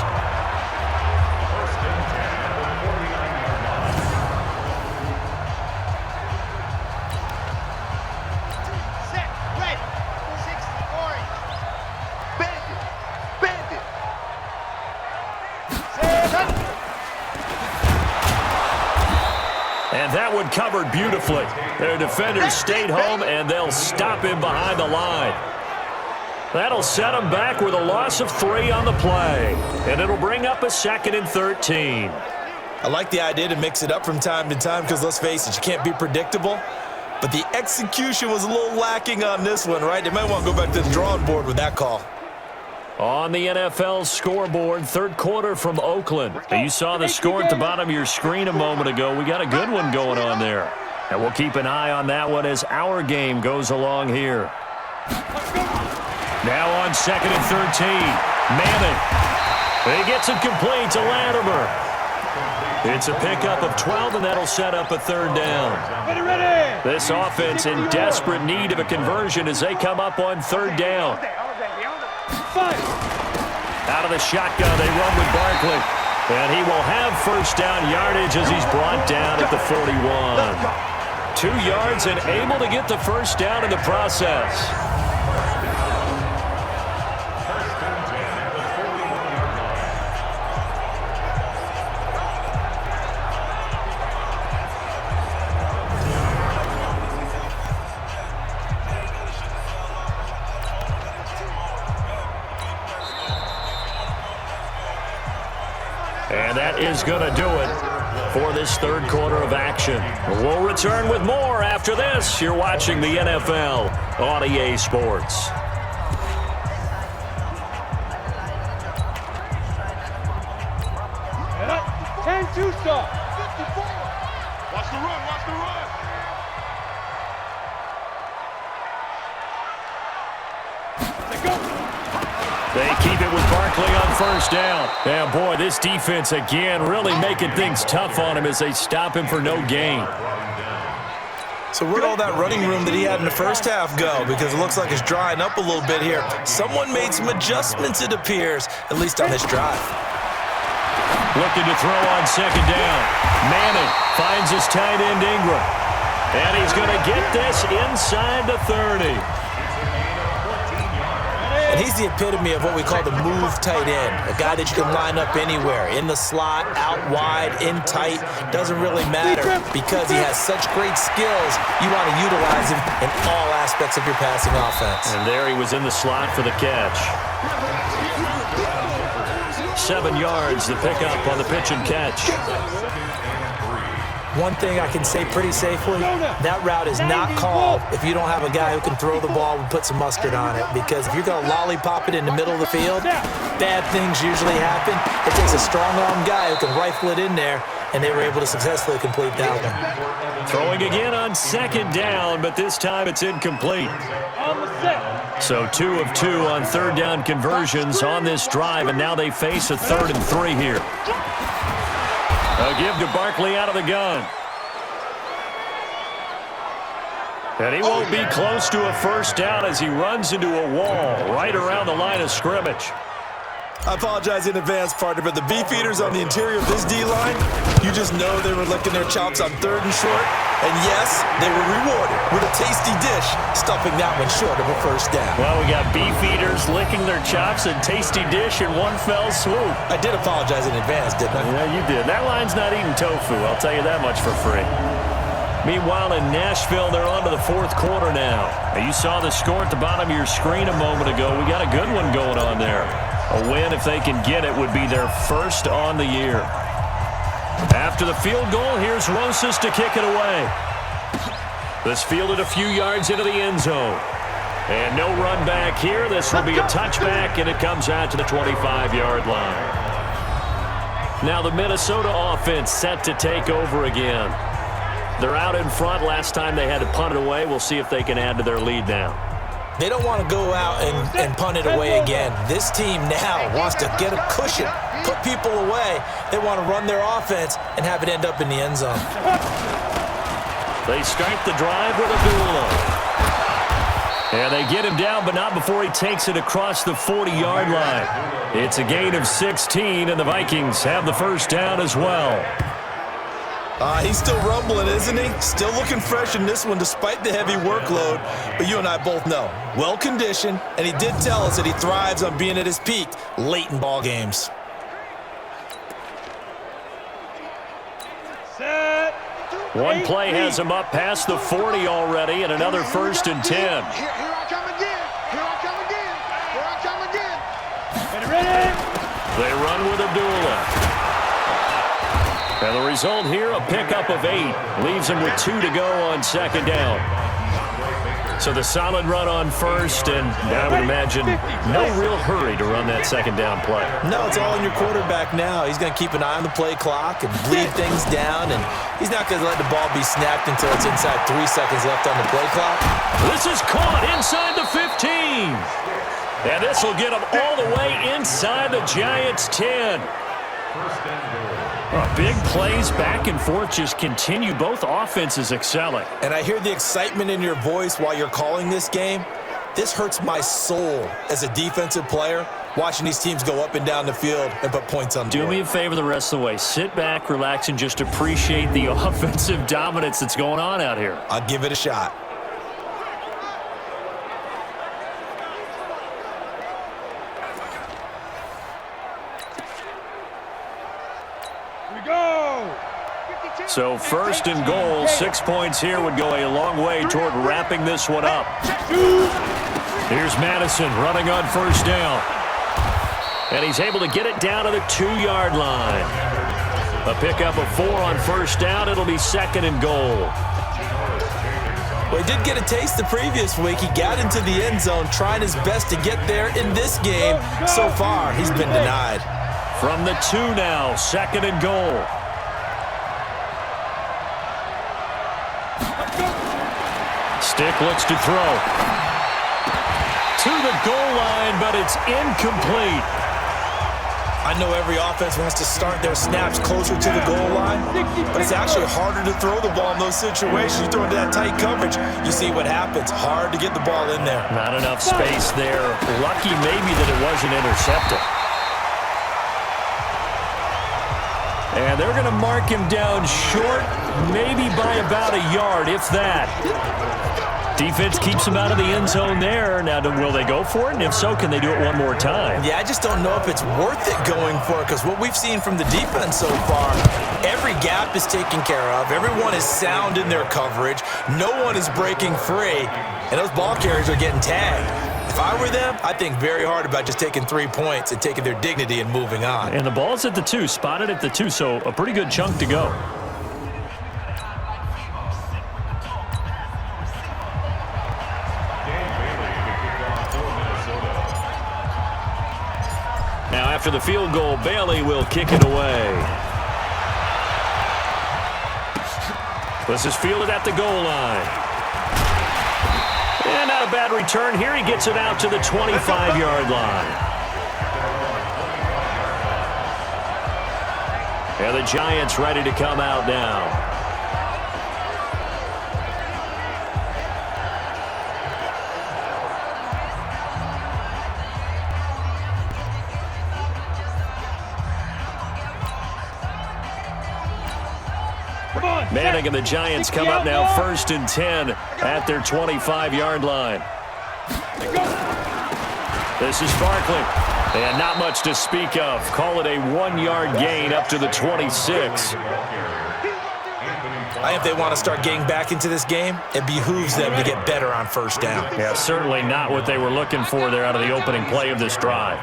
And that one covered beautifully. Their defenders stayed home, and they'll stop him behind the line. That'll set him back with a loss of 3 on the play. And it'll bring up a 2nd and 13. I like the idea to mix it up from time to time because, let's face it, you can't be predictable. But the execution was a little lacking on this one, right? They might want to go back to the drawing board with that call. On the NFL scoreboard, third quarter from Oakland. You saw the score at the bottom of your screen a moment ago. We got a good one going on there. And we'll keep an eye on that one as our game goes along here. Now on 2nd and 13. Madden. He gets it complete to Latimer. It's a pickup of 12, and that'll set up a third down. This offense in desperate need of a conversion as they come up on third down. Out of the shotgun, they run with Barkley. And he will have first down yardage as he's brought down at the 41. 2 yards and able to get the first down in the process. And that is going to do it for this third quarter of action. We'll return with more after this. You're watching the NFL on EA Sports. And 2 stop. Watch the run, watch the run. They keep it with Barkley on first down. And boy, this defense again really making things tough on him as they stop him for no gain. So where'd all that running room that he had in the first half go? Because it looks like it's drying up a little bit here. Someone made some adjustments, it appears, at least on this drive. Looking to throw on second down. Madden finds his tight end Ingram. And he's going to get this inside the 30. And he's the epitome of what we call the move tight end, a guy that you can line up anywhere, in the slot, out wide, in tight, doesn't really matter because he has such great skills. You want to utilize him in all aspects of your passing offense. And there he was in the slot for the catch. 7 yards, the pickup on the pitch and catch. One thing I can say pretty safely, that route is not called if you don't have a guy who can throw the ball and put some mustard on it. Because if you're going to lollipop it in the middle of the field, bad things usually happen. It takes a strong-arm guy who can rifle it in there, and they were able to successfully complete that one. Throwing again on second down, but this time it's incomplete. So 2 of 2 on third down conversions on this drive, and now they face a 3rd and 3 here. A give to Barkley out of the gun. And he won't be close to a first down as he runs into a wall right around the line of scrimmage. I apologize in advance, partner, but the beefeaters on the interior of this D-line, you just know they were licking their chops on 3rd and short. And yes, they were rewarded with a tasty dish, stuffing that one short of a first down. Well, we got beefeaters licking their chops and tasty dish in one fell swoop. I did apologize in advance, didn't I? Yeah, you did. That line's not eating tofu, I'll tell you that much for free. Meanwhile, in Nashville, they're on to the 4th quarter now. You saw the score at the bottom of your screen a moment ago. We got a good one going on there. A win, if they can get it, would be their first on the year. After the field goal, here's Rosas to kick it away. This fielded a few yards into the end zone. And no run back here. This will be a touchback, and it comes out to the 25-yard line. Now the Minnesota offense set to take over again. They're out in front. Last time they had to punt it away. We'll see if they can add to their lead now. They don't want to go out and punt it away again. This team now wants to get a cushion, put people away. They want to run their offense and have it end up in the end zone. They start the drive with Abdullah. And they get him down, but not before he takes it across the 40-yard line. It's a gain of 16, and the Vikings have the first down as well. He's still rumbling, isn't he? Still looking fresh in this one despite the heavy workload. But you and I both know, well-conditioned, and he did tell us that he thrives on being at his peak late in ball games. One play has him up past the 40 already, and another 1st and 10. Here I come again. Here I come again. Here I come again. Get ready. They run with Abdullah. And the result here, a pickup of 8. Leaves him with 2 to go on second down. So the solid run on first, and I would imagine no real hurry to run that second down play. No, it's all in your quarterback now. He's going to keep an eye on the play clock and bleed things down, and he's not going to let the ball be snapped until it's inside 3 seconds left on the play clock. This is caught inside the 15. And this will get him all the way inside the Giants' 10. Big plays back and forth just continue. Both offenses excelling. And I hear the excitement in your voice while you're calling this game. This hurts my soul as a defensive player, watching these teams go up and down the field and put points on the board. Do me a favor the rest of the way. Sit back, relax, and just appreciate the offensive dominance that's going on out here. I'll give it a shot. So first and goal, 6 points here would go a long way toward wrapping this one up. Here's Madison running on first down. And he's able to get it down to the 2-yard line. A pickup of 4 on first down. It'll be second and goal. Well, he did get a taste the previous week. He got into the end zone trying his best to get there in this game. So far, he's been denied. From the 2 now, second and goal. Stick looks to throw. To the goal line, but it's incomplete. I know every offense wants to start their snaps closer to the goal line, but it's actually harder to throw the ball in those situations. You throw into that tight coverage, you see what happens. Hard to get the ball in there. Not enough space there. Lucky maybe that it wasn't intercepted. And they're going to mark him down short, maybe by about a yard, if that. Defense keeps him out of the end zone there. Now, will they go for it? And if so, can they do it one more time? Yeah, I just don't know if it's worth it going for it, because what we've seen from the defense so far, every gap is taken care of. Everyone is sound in their coverage. No one is breaking free, and those ball carriers are getting tagged. If I were them, I'd think very hard about just taking 3 points and taking their dignity and moving on. And the ball's at the 2, spotted at the 2, so a pretty good chunk to go. Now after the field goal, Bailey will kick it away. This is fielded at the goal line. And not a bad return here. He gets it out to the 25-yard line. And the Giants ready to come out now. Manning and the Giants come up now first and 10 at their 25-yard line. This is Barkley. And not much to speak of. Call it a 1-yard gain up to the 26. If they want to start getting back into this game, it behooves them to get better on first down. Yeah, certainly not what they were looking for there out of the opening play of this drive.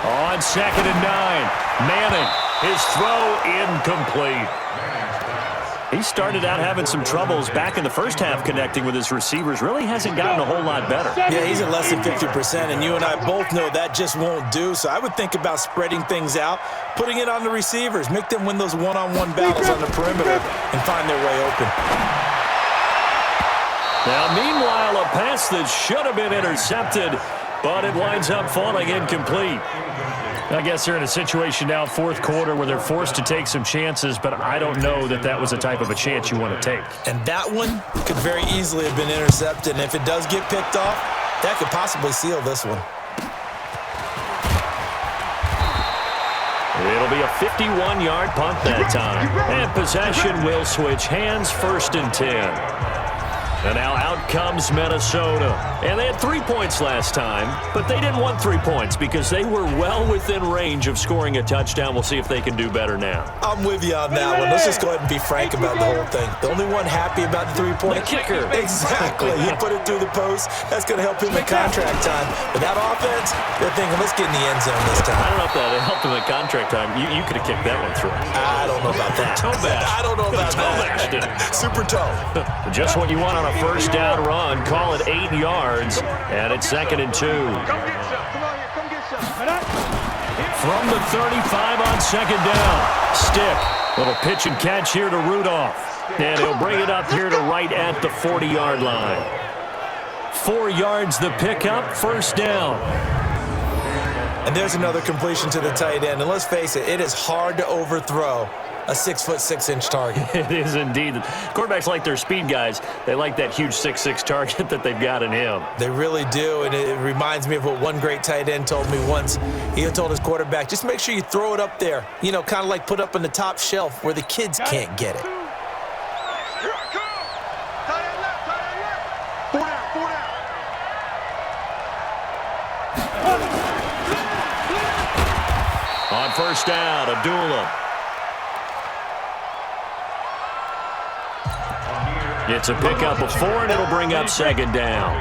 On second and 9, Manning. His throw incomplete. He started out having some troubles back in the first half connecting with his receivers. Really hasn't gotten a whole lot better. Yeah, he's at less than 50%, and you and I both know that just won't do. So I would think about spreading things out, putting it on the receivers, make them win those one-on-one battles on the perimeter, and find their way open. Now, meanwhile, a pass that should have been intercepted, but it winds up falling incomplete. I guess they're in a situation now, fourth quarter, where they're forced to take some chances, but I don't know that that was the type of a chance you want to take. And that one could very easily have been intercepted, and if it does get picked off, that could possibly seal this one. It'll be a 51-yard punt that time. And possession will switch hands, first and 10. And now out comes Minnesota. And they had 3 points last time, but they didn't want 3 points because they were well within range of scoring a touchdown. We'll see if they can do better now. I'm with you on that one. Let's just go ahead and be frank about the whole thing. The only one happy about the 3-point? The kicker. Exactly. He put it through the post. That's going to help him in contract time. But that offense, they're thinking, let's get in the end zone this time. I don't know if that helped him in contract time. You could have kicked that one through. I don't know about that. Toe bash. I don't know about toe bashed it. Super toe. Just what you want on a first down run. Call it 8 yards, and it's 2nd and 2. Come get some. Come on here. Come get some. From the 35 on 2nd down. Stick. Little pitch and catch here to Rudolph. And he'll bring it up here to right at the 40-yard line. 4 yards the pickup, first down. And there's another completion to the tight end. And let's face it, it is hard to overthrow a 6'6" target. It is indeed. Quarterbacks like their speed guys. They like that huge 6'6" target that they've got in him. They really do, and it reminds me of what one great tight end told me once. He told his quarterback, just make sure you throw it up there, you know, kind of like put up on the top shelf where the kids can't get it. Here I come. Tight end left. Tight end left. 4 down. 4 down. On first down, Abdullah. It's a pickup of 4, and it'll bring up 2nd down.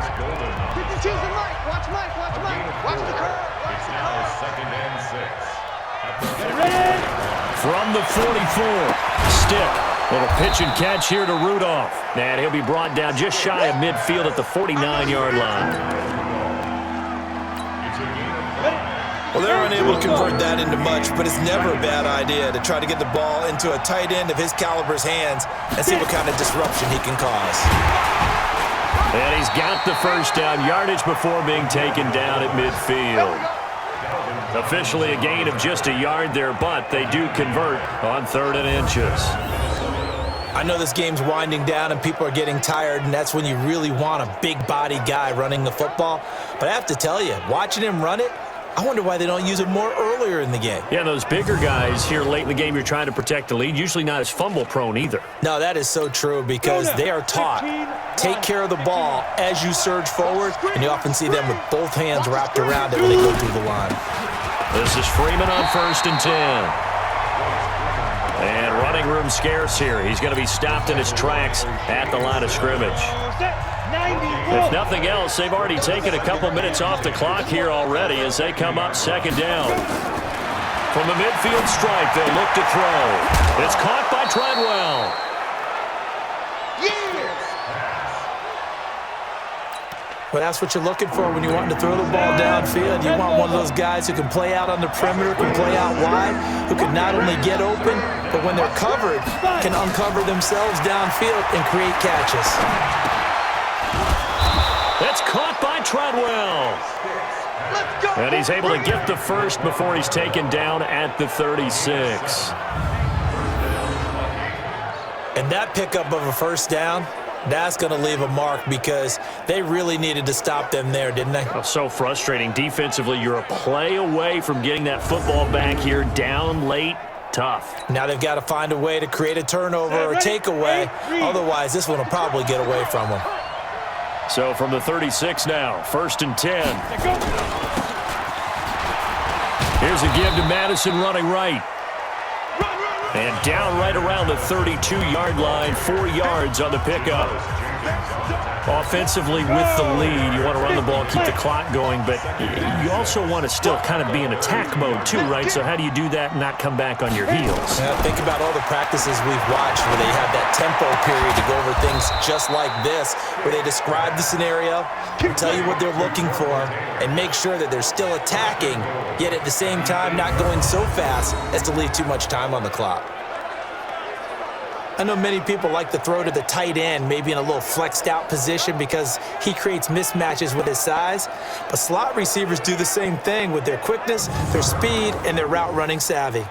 Choose the Mike. Watch Mike. Watch Mike. Watch the curve. It's now 2nd and 6. From the 44, Stick. Little pitch and catch here to Rudolph. And he'll be brought down just shy of midfield at the 49-yard line. Well, they're unable to convert that into much, but it's never a bad idea to try to get the ball into a tight end of his caliber's hands and see what kind of disruption he can cause. And he's got the first down, yardage before being taken down at midfield. Officially a gain of just a yard there, but they do convert on 3rd and inches. I know this game's winding down and people are getting tired, and that's when you really want a big-body guy running the football. But I have to tell you, watching him run it, I wonder why they don't use it more earlier in the game. Yeah, those bigger guys here late in the game, you're trying to protect the lead, usually not as fumble-prone either. No, that is so true because they are taught, take care of the ball as you surge forward, and you often see them with both hands wrapped around it when they go through the line. This is Freeman on 1st and 10. And running room scarce here. He's going to be stopped in his tracks at the line of scrimmage. If nothing else, they've already taken a couple minutes off the clock here already as they come up 2nd down. From the midfield stripe, they'll look to throw. It's caught by Treadwell. Well, that's what you're looking for when you're wanting to throw the ball downfield. You want one of those guys who can play out on the perimeter, can play out wide, who can not only get open, but when they're covered, can uncover themselves downfield and create catches. That's caught by Treadwell. And he's able to get the first before he's taken down at the 36. And that pickup of a first down, that's going to leave a mark because they really needed to stop them there, didn't they? Oh, so frustrating. Defensively, you're a play away from getting that football back here down late. Tough. Now they've got to find a way to create a turnover or takeaway. Otherwise, this one will probably get away from them. So from the 36 now, 1st and 10. Here's a give to Madison running right. And down right around the 32-yard line, 4 yards on the pickup. Offensively with the lead, you want to run the ball, keep the clock going, but you also want to still kind of be in attack mode too, right? So how do you do that and not come back on your heels? Yeah, think about all the practices we've watched where they have that tempo period to go over things just like this, where they describe the scenario, tell you what they're looking for, and make sure that they're still attacking, yet at the same time not going so fast as to leave too much time on the clock. I know many people like to throw to the tight end, maybe in a little flexed out position because he creates mismatches with his size. But slot receivers do the same thing with their quickness, their speed, and their route running savvy.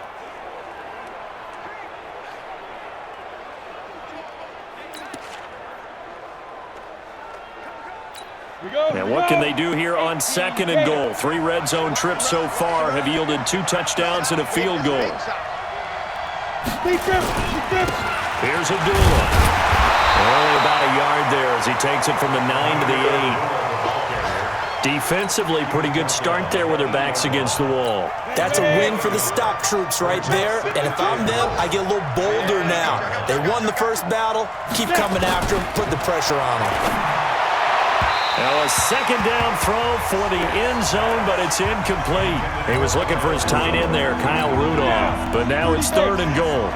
And what can they do here on 2nd and goal? 3 red zone trips so far have yielded 2 touchdowns and a field goal. Here's Abdullah. Only about a yard there as as he takes it from the 9 to the 8. Defensively, pretty good start there with their backs against the wall. That's a win for the stop troops right there. And if I'm them, I get a little bolder now. They won the first battle. Keep coming after them. Put the pressure on them. Now a second down throw for the end zone, but it's incomplete. He was looking for his tight end there, Kyle Rudolph. But now it's 3rd and goal.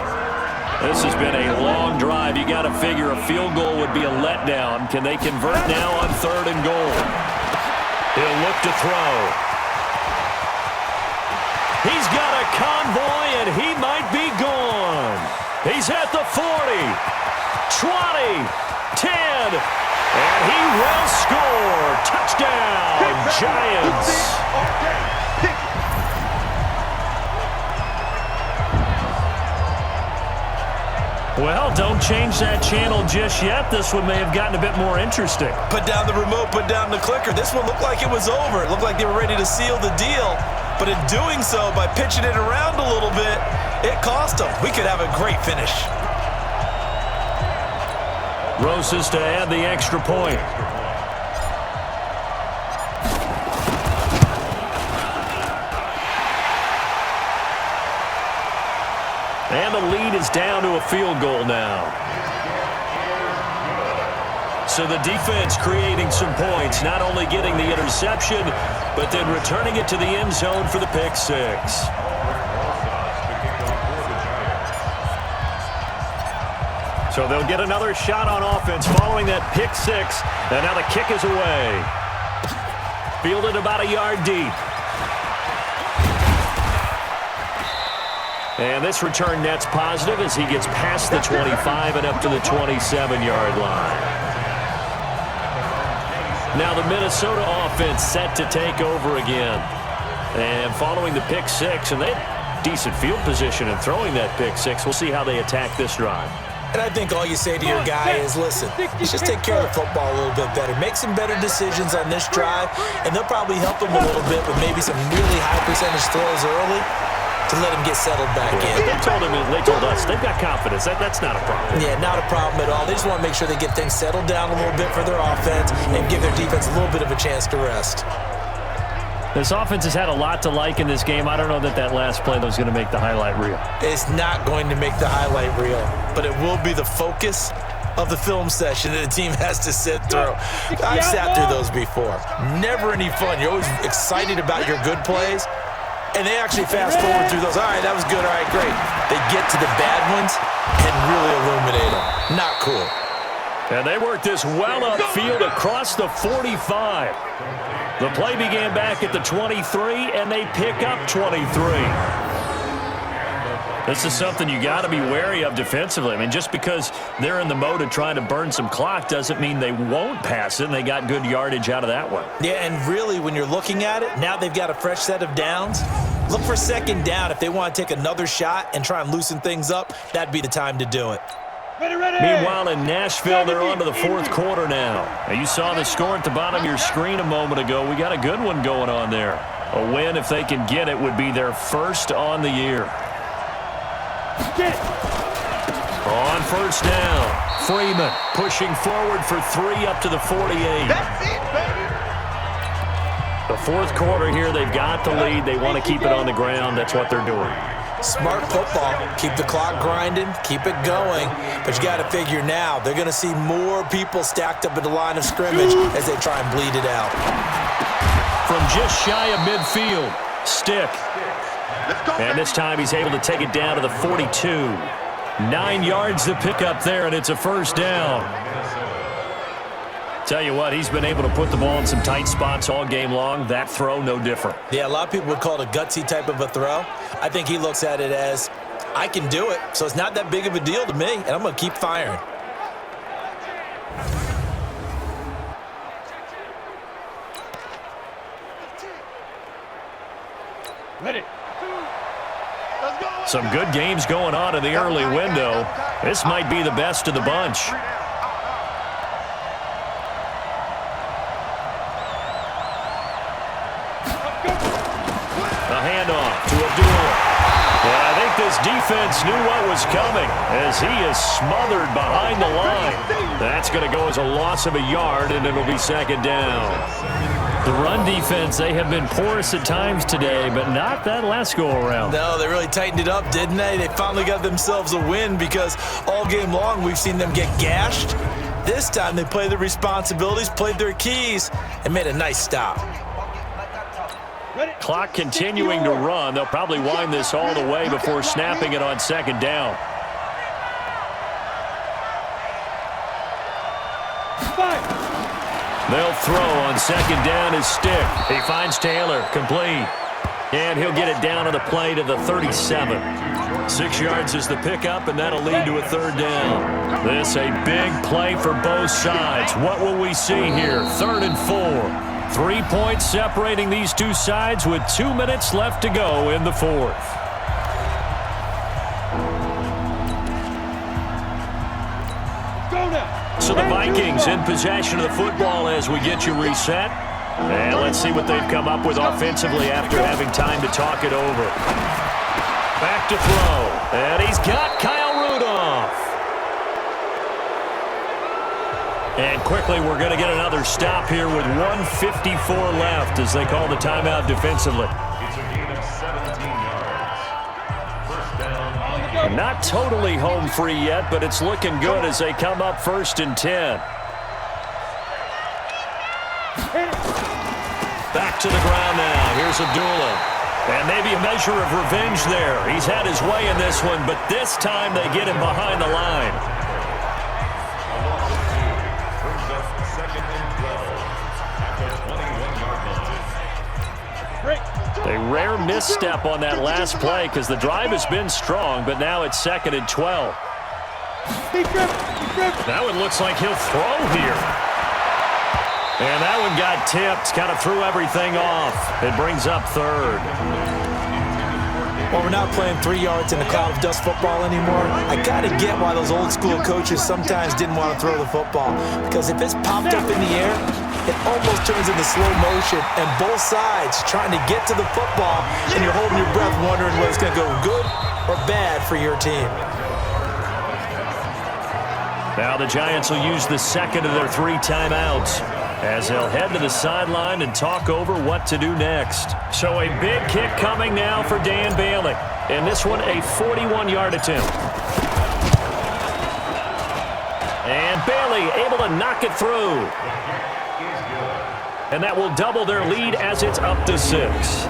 This has been a long drive. You got to figure a field goal would be a letdown. Can they convert now on 3rd and goal? He'll look to throw. He's got a convoy, and he might be gone. He's at the 40, 20, 10, and he will score. Touchdown, Giants. Well, don't change that channel just yet. This one may have gotten a bit more interesting. Put down the remote, put down the clicker. This one looked like it was over. It looked like they were ready to seal the deal. But in doing so, by pitching it around a little bit, it cost them. We could have a great finish. Roses to add the extra point. And the lead is down to a field goal now. So the defense creating some points, not only getting the interception, but then returning it to the end zone for the pick six. So they'll get another shot on offense following that pick six. And now the kick is away. Fielded about a yard deep. And this return net's positive as he gets past the 25 and up to the 27-yard line. Now the Minnesota offense set to take over again. And following the pick six, and they had decent field position in throwing that pick six. We'll see how they attack this drive. And I think all you say to your guy is, listen, just take care of the football a little bit better. Make some better decisions on this drive, and they'll probably help him a little bit with maybe some really high percentage throws early to let him get settled back in. They told us they've got confidence. That's not a problem. Yeah, not a problem at all. They just want to make sure they get things settled down a little bit for their offense and give their defense a little bit of a chance to rest. This offense has had a lot to like in this game. I don't know that last play was going to make the highlight reel. It's not going to make the highlight reel, but it will be the focus of the film session that the team has to sit through. I've sat through those before. Never any fun. You're always excited about your good plays, and they actually fast forward through those. All right, that was good. All right, great. They get to the bad ones and really illuminate them. Not cool. And they work this well upfield across the 45. The play began back at the 23, and they pick up 23. This is something you got to be wary of defensively. I mean, just because they're in the mode of trying to burn some clock doesn't mean they won't pass it, and they got good yardage out of that one. Yeah, and really, when you're looking at it, now they've got a fresh set of downs. Look for second down. If they want to take another shot and try and loosen things up, that'd be the time to do it. Meanwhile, in Nashville, they're on to the fourth quarter now. You saw the score at the bottom of your screen a moment ago. We got a good one going on there. A win, if they can get it, would be their first on the year. On first down, Freeman pushing forward for 3 up to the 48. That's it, baby. The fourth quarter here, they've got the lead. They want to keep it on the ground. That's what they're doing. Smart football. Keep the clock grinding. Keep it going. But you got to figure now, they're going to see more people stacked up at the line of scrimmage as they try and bleed it out. From just shy of midfield, Stick. And this time he's able to take it down to the 42. 9 yards to pick up there, and it's a first down. Tell you what, he's been able to put the ball in some tight spots all game long. That throw, no different. Yeah, a lot of people would call it a gutsy type of a throw. I think he looks at it as, I can do it, so it's not that big of a deal to me, and I'm going to keep firing. Ready. Some good games going on in the early window. This might be the best of the bunch. A handoff to Abdullah. Yeah, I think His defense knew what was coming as he is smothered behind the line. That's going to go as a loss of a yard, and it'll be second down. The run defense, they have been porous at times today, but not that last go-around. No, they really tightened it up, didn't they? They finally got themselves a win because all game long we've seen them get gashed. This time they played their responsibilities, played their keys, and made a nice stop. Clock continuing to run. They'll probably wind this all the way before snapping it on second down. They'll throw on second down his stick. He finds Taylor, complete. And he'll get it down on the play to the 37. 6 yards is the pickup, and that'll lead to a third down. This a big play for both sides. What will we see here? 3rd and 4. 3 points separating these two sides with 2 minutes left to go in the fourth. So the Vikings in possession of the football as we get you reset. And let's see what they've come up with offensively after having time to talk it over. Back to throw. And he's got Kyle Rudolph. And quickly we're going to get another stop here with 1:54 left as they call the timeout defensively. It's a gain of 17 yards. First down. Not totally home free yet, but it's looking good as they come up 1st and 10. Back to the ground now. Here's Abdullah. And maybe a measure of revenge there. He's had his way in this one, but this time they get him behind the line. Brings up 2nd and 12 at the 21-yard line. A rare misstep on that last play because the drive has been strong, but now it's 2nd and 12. That one looks like he'll throw here. And that one got tipped, kind of threw everything off. It brings up 3rd. Well, we're not playing 3 yards in a cloud of dust football anymore. I got to get why those old school coaches sometimes didn't want to throw the football. Because if it's popped up in the air, it almost turns into slow motion. And both sides trying to get to the football, and you're holding your breath wondering whether it's going to go good or bad for your team. Now the Giants will use the second of their 3 timeouts as they'll head to the sideline and talk over what to do next. So a big kick coming now for Dan Bailey. And this one a 41-yard attempt. And Bailey able to knock it through. And that will double their lead as it's up to 6.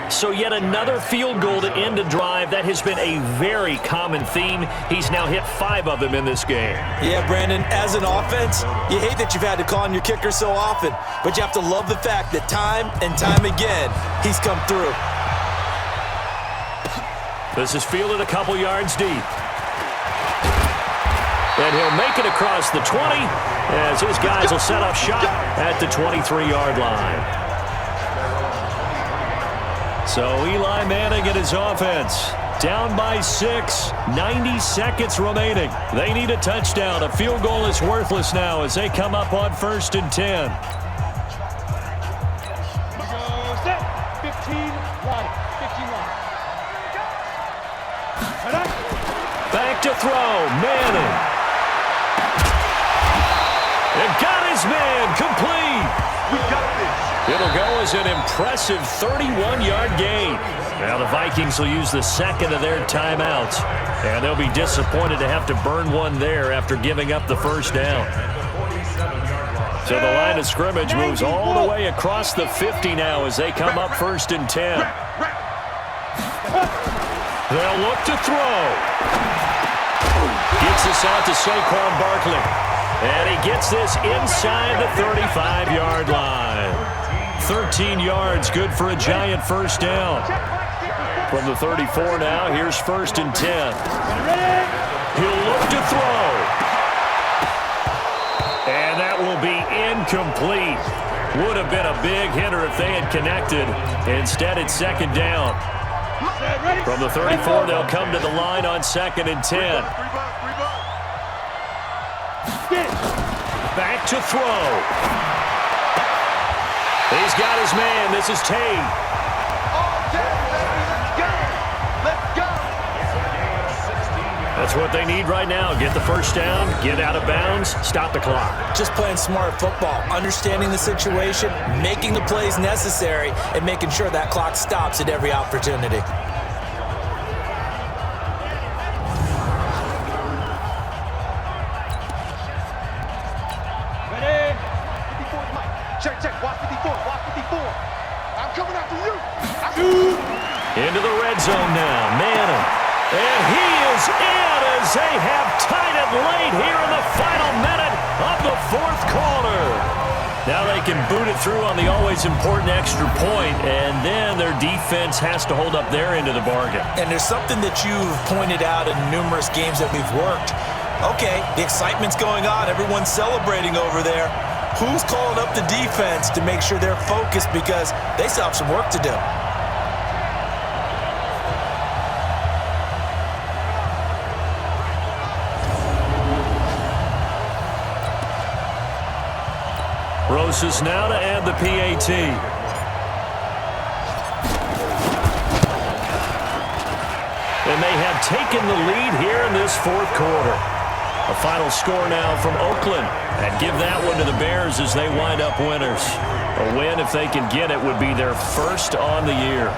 So yet another field goal to end a drive. That has been a very common theme. He's now hit 5 of them in this game. Yeah, Brandon, as an offense, you hate that you've had to call on your kicker so often, but you have to love the fact that time and time again, he's come through. This is fielded a couple yards deep. And he'll make it across the 20 as his guys will set up shop at the 23-yard line. So Eli Manning and his offense down by 6, 90 seconds remaining. They need a touchdown. A field goal is worthless now as they come up on 1st and 10. Set. 15 wide. 15 wide. Back to throw. Manning. And got his man complete. We got this. It'll go as an impressive 31-yard gain. Now the Vikings will use the second of their timeouts. And they'll be disappointed to have to burn one there after giving up the first down. So the line of scrimmage moves all the way across the 50 now as they come up 1st and 10. They'll look to throw. Gets this out to Saquon Barkley. And he gets this inside the 35-yard line. 13 yards, good for a Giant first down. From the 34 now, here's 1st and 10. He'll look to throw. And that will be incomplete. Would have been a big hitter if they had connected. Instead, it's 2nd down. From the 34, they'll come to the line on 2nd and 10. Back to throw. He's got his man. This is Tate. That's what they need right now. Get the first down, get out of bounds, stop the clock. Just playing smart football, understanding the situation, making the plays necessary, and making sure that clock stops at every opportunity. Ready? 54 is Mike. Check. Watch 54. Watch 54. I'm coming after you. Into the red zone now. Madden. And he is in as they have tied it late here in the final minute of the fourth quarter. Now they can boot it through on the always important extra point, and then their defense has to hold up their end of the bargain. And there's something that you've pointed out in numerous games that we've worked. Okay, the excitement's going on. Everyone's celebrating over there. Who's calling up the defense to make sure they're focused because they still have some work to do? Roses now to add the PAT. And they have taken the lead here in this fourth quarter. A final score now from Oakland. And give that one to the Bears as they wind up winners. A win, if they can get it, would be their first on the year.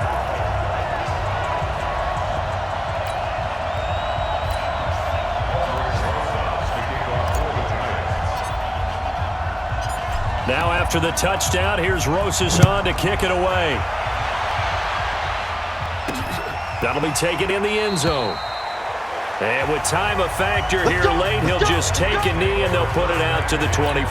Now after the touchdown, here's Roses on to kick it away. That'll be taken in the end zone. And with time a factor here late, he'll just take a knee and they'll put it out to the 25.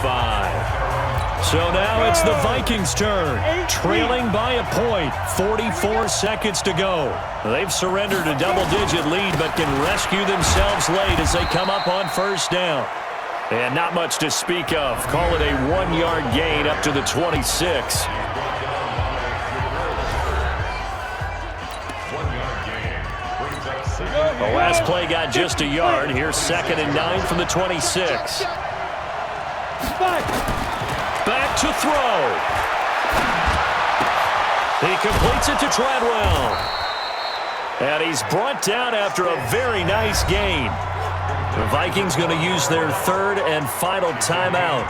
So now it's the Vikings' turn, trailing by a point, 44 seconds to go. They've surrendered a double-digit lead but can rescue themselves late as they come up on first down. And not much to speak of. Call it a 1-yard gain up to the 26. The last play got just a yard. Here's 2nd and 9 from the 26. Back to throw. He completes it to Treadwell. And he's brought down after a very nice gain. The Vikings going to use their third and final timeout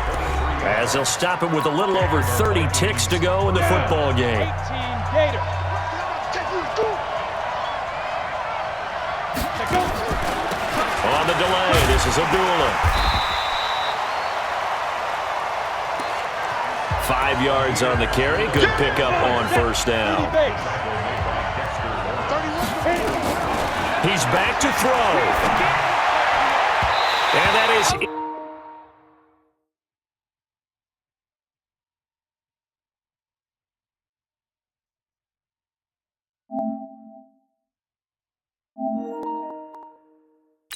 as they'll stop it with a little over 30 ticks to go in the football game. 18 Gator. On the delay, this is Abdullah. 5 yards on the carry. Good pickup on first down. He's back to throw. And that is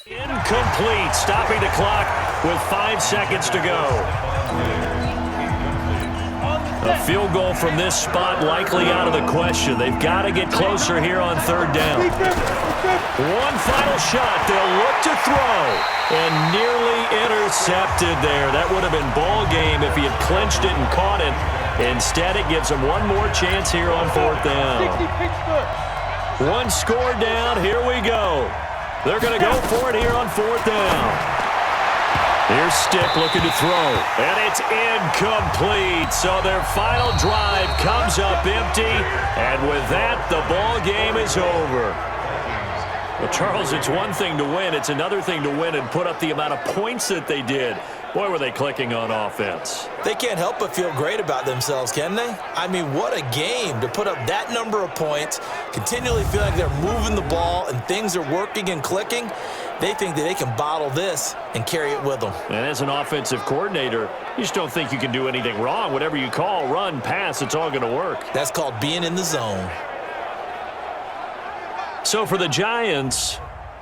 incomplete, stopping the clock with 5 seconds to go. A field goal from this spot likely out of the question. They've got to get closer here on third down. One final shot. They'll look to throw. And nearly intercepted there. That would have been ball game if he had clinched it and caught it. Instead, it gives him one more chance here on fourth down. One score down. Here we go. They're going to go for it here on fourth down. Here's Stick looking to throw, and it's incomplete. So their final drive comes up empty, and with that, the ball game is over. Well, Charles, it's one thing to win. It's another thing to win and put up the amount of points that they did. Boy, were they clicking on offense. They can't help but feel great about themselves, can they? I mean, what a game to put up that number of points, continually feel like they're moving the ball and things are working and clicking. They think that they can bottle this and carry it with them. And as an offensive coordinator, you just don't think you can do anything wrong. Whatever you call, run, pass, it's all going to work. That's called being in the zone. So for the Giants,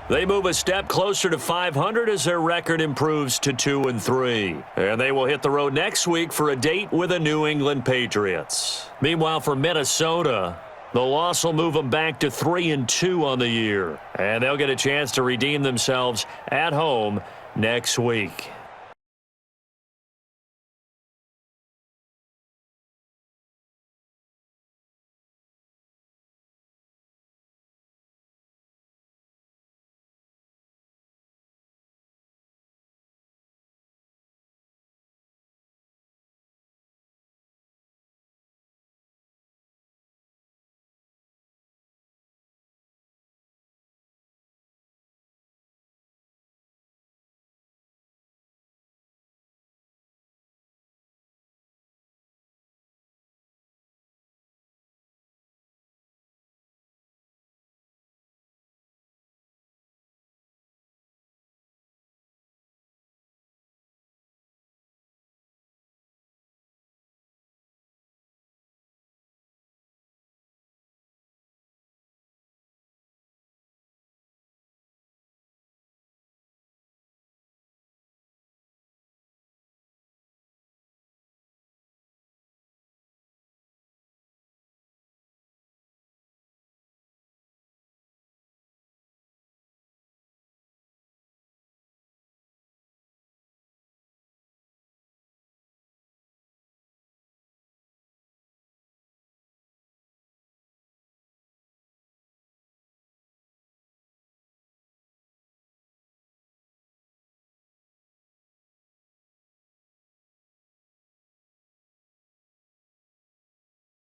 they move a step closer to 500 as their record improves to 2-3. And they will hit the road next week for a date with the New England Patriots. Meanwhile, for Minnesota, the loss will move them back to 3-2 on the year. And they'll get a chance to redeem themselves at home next week.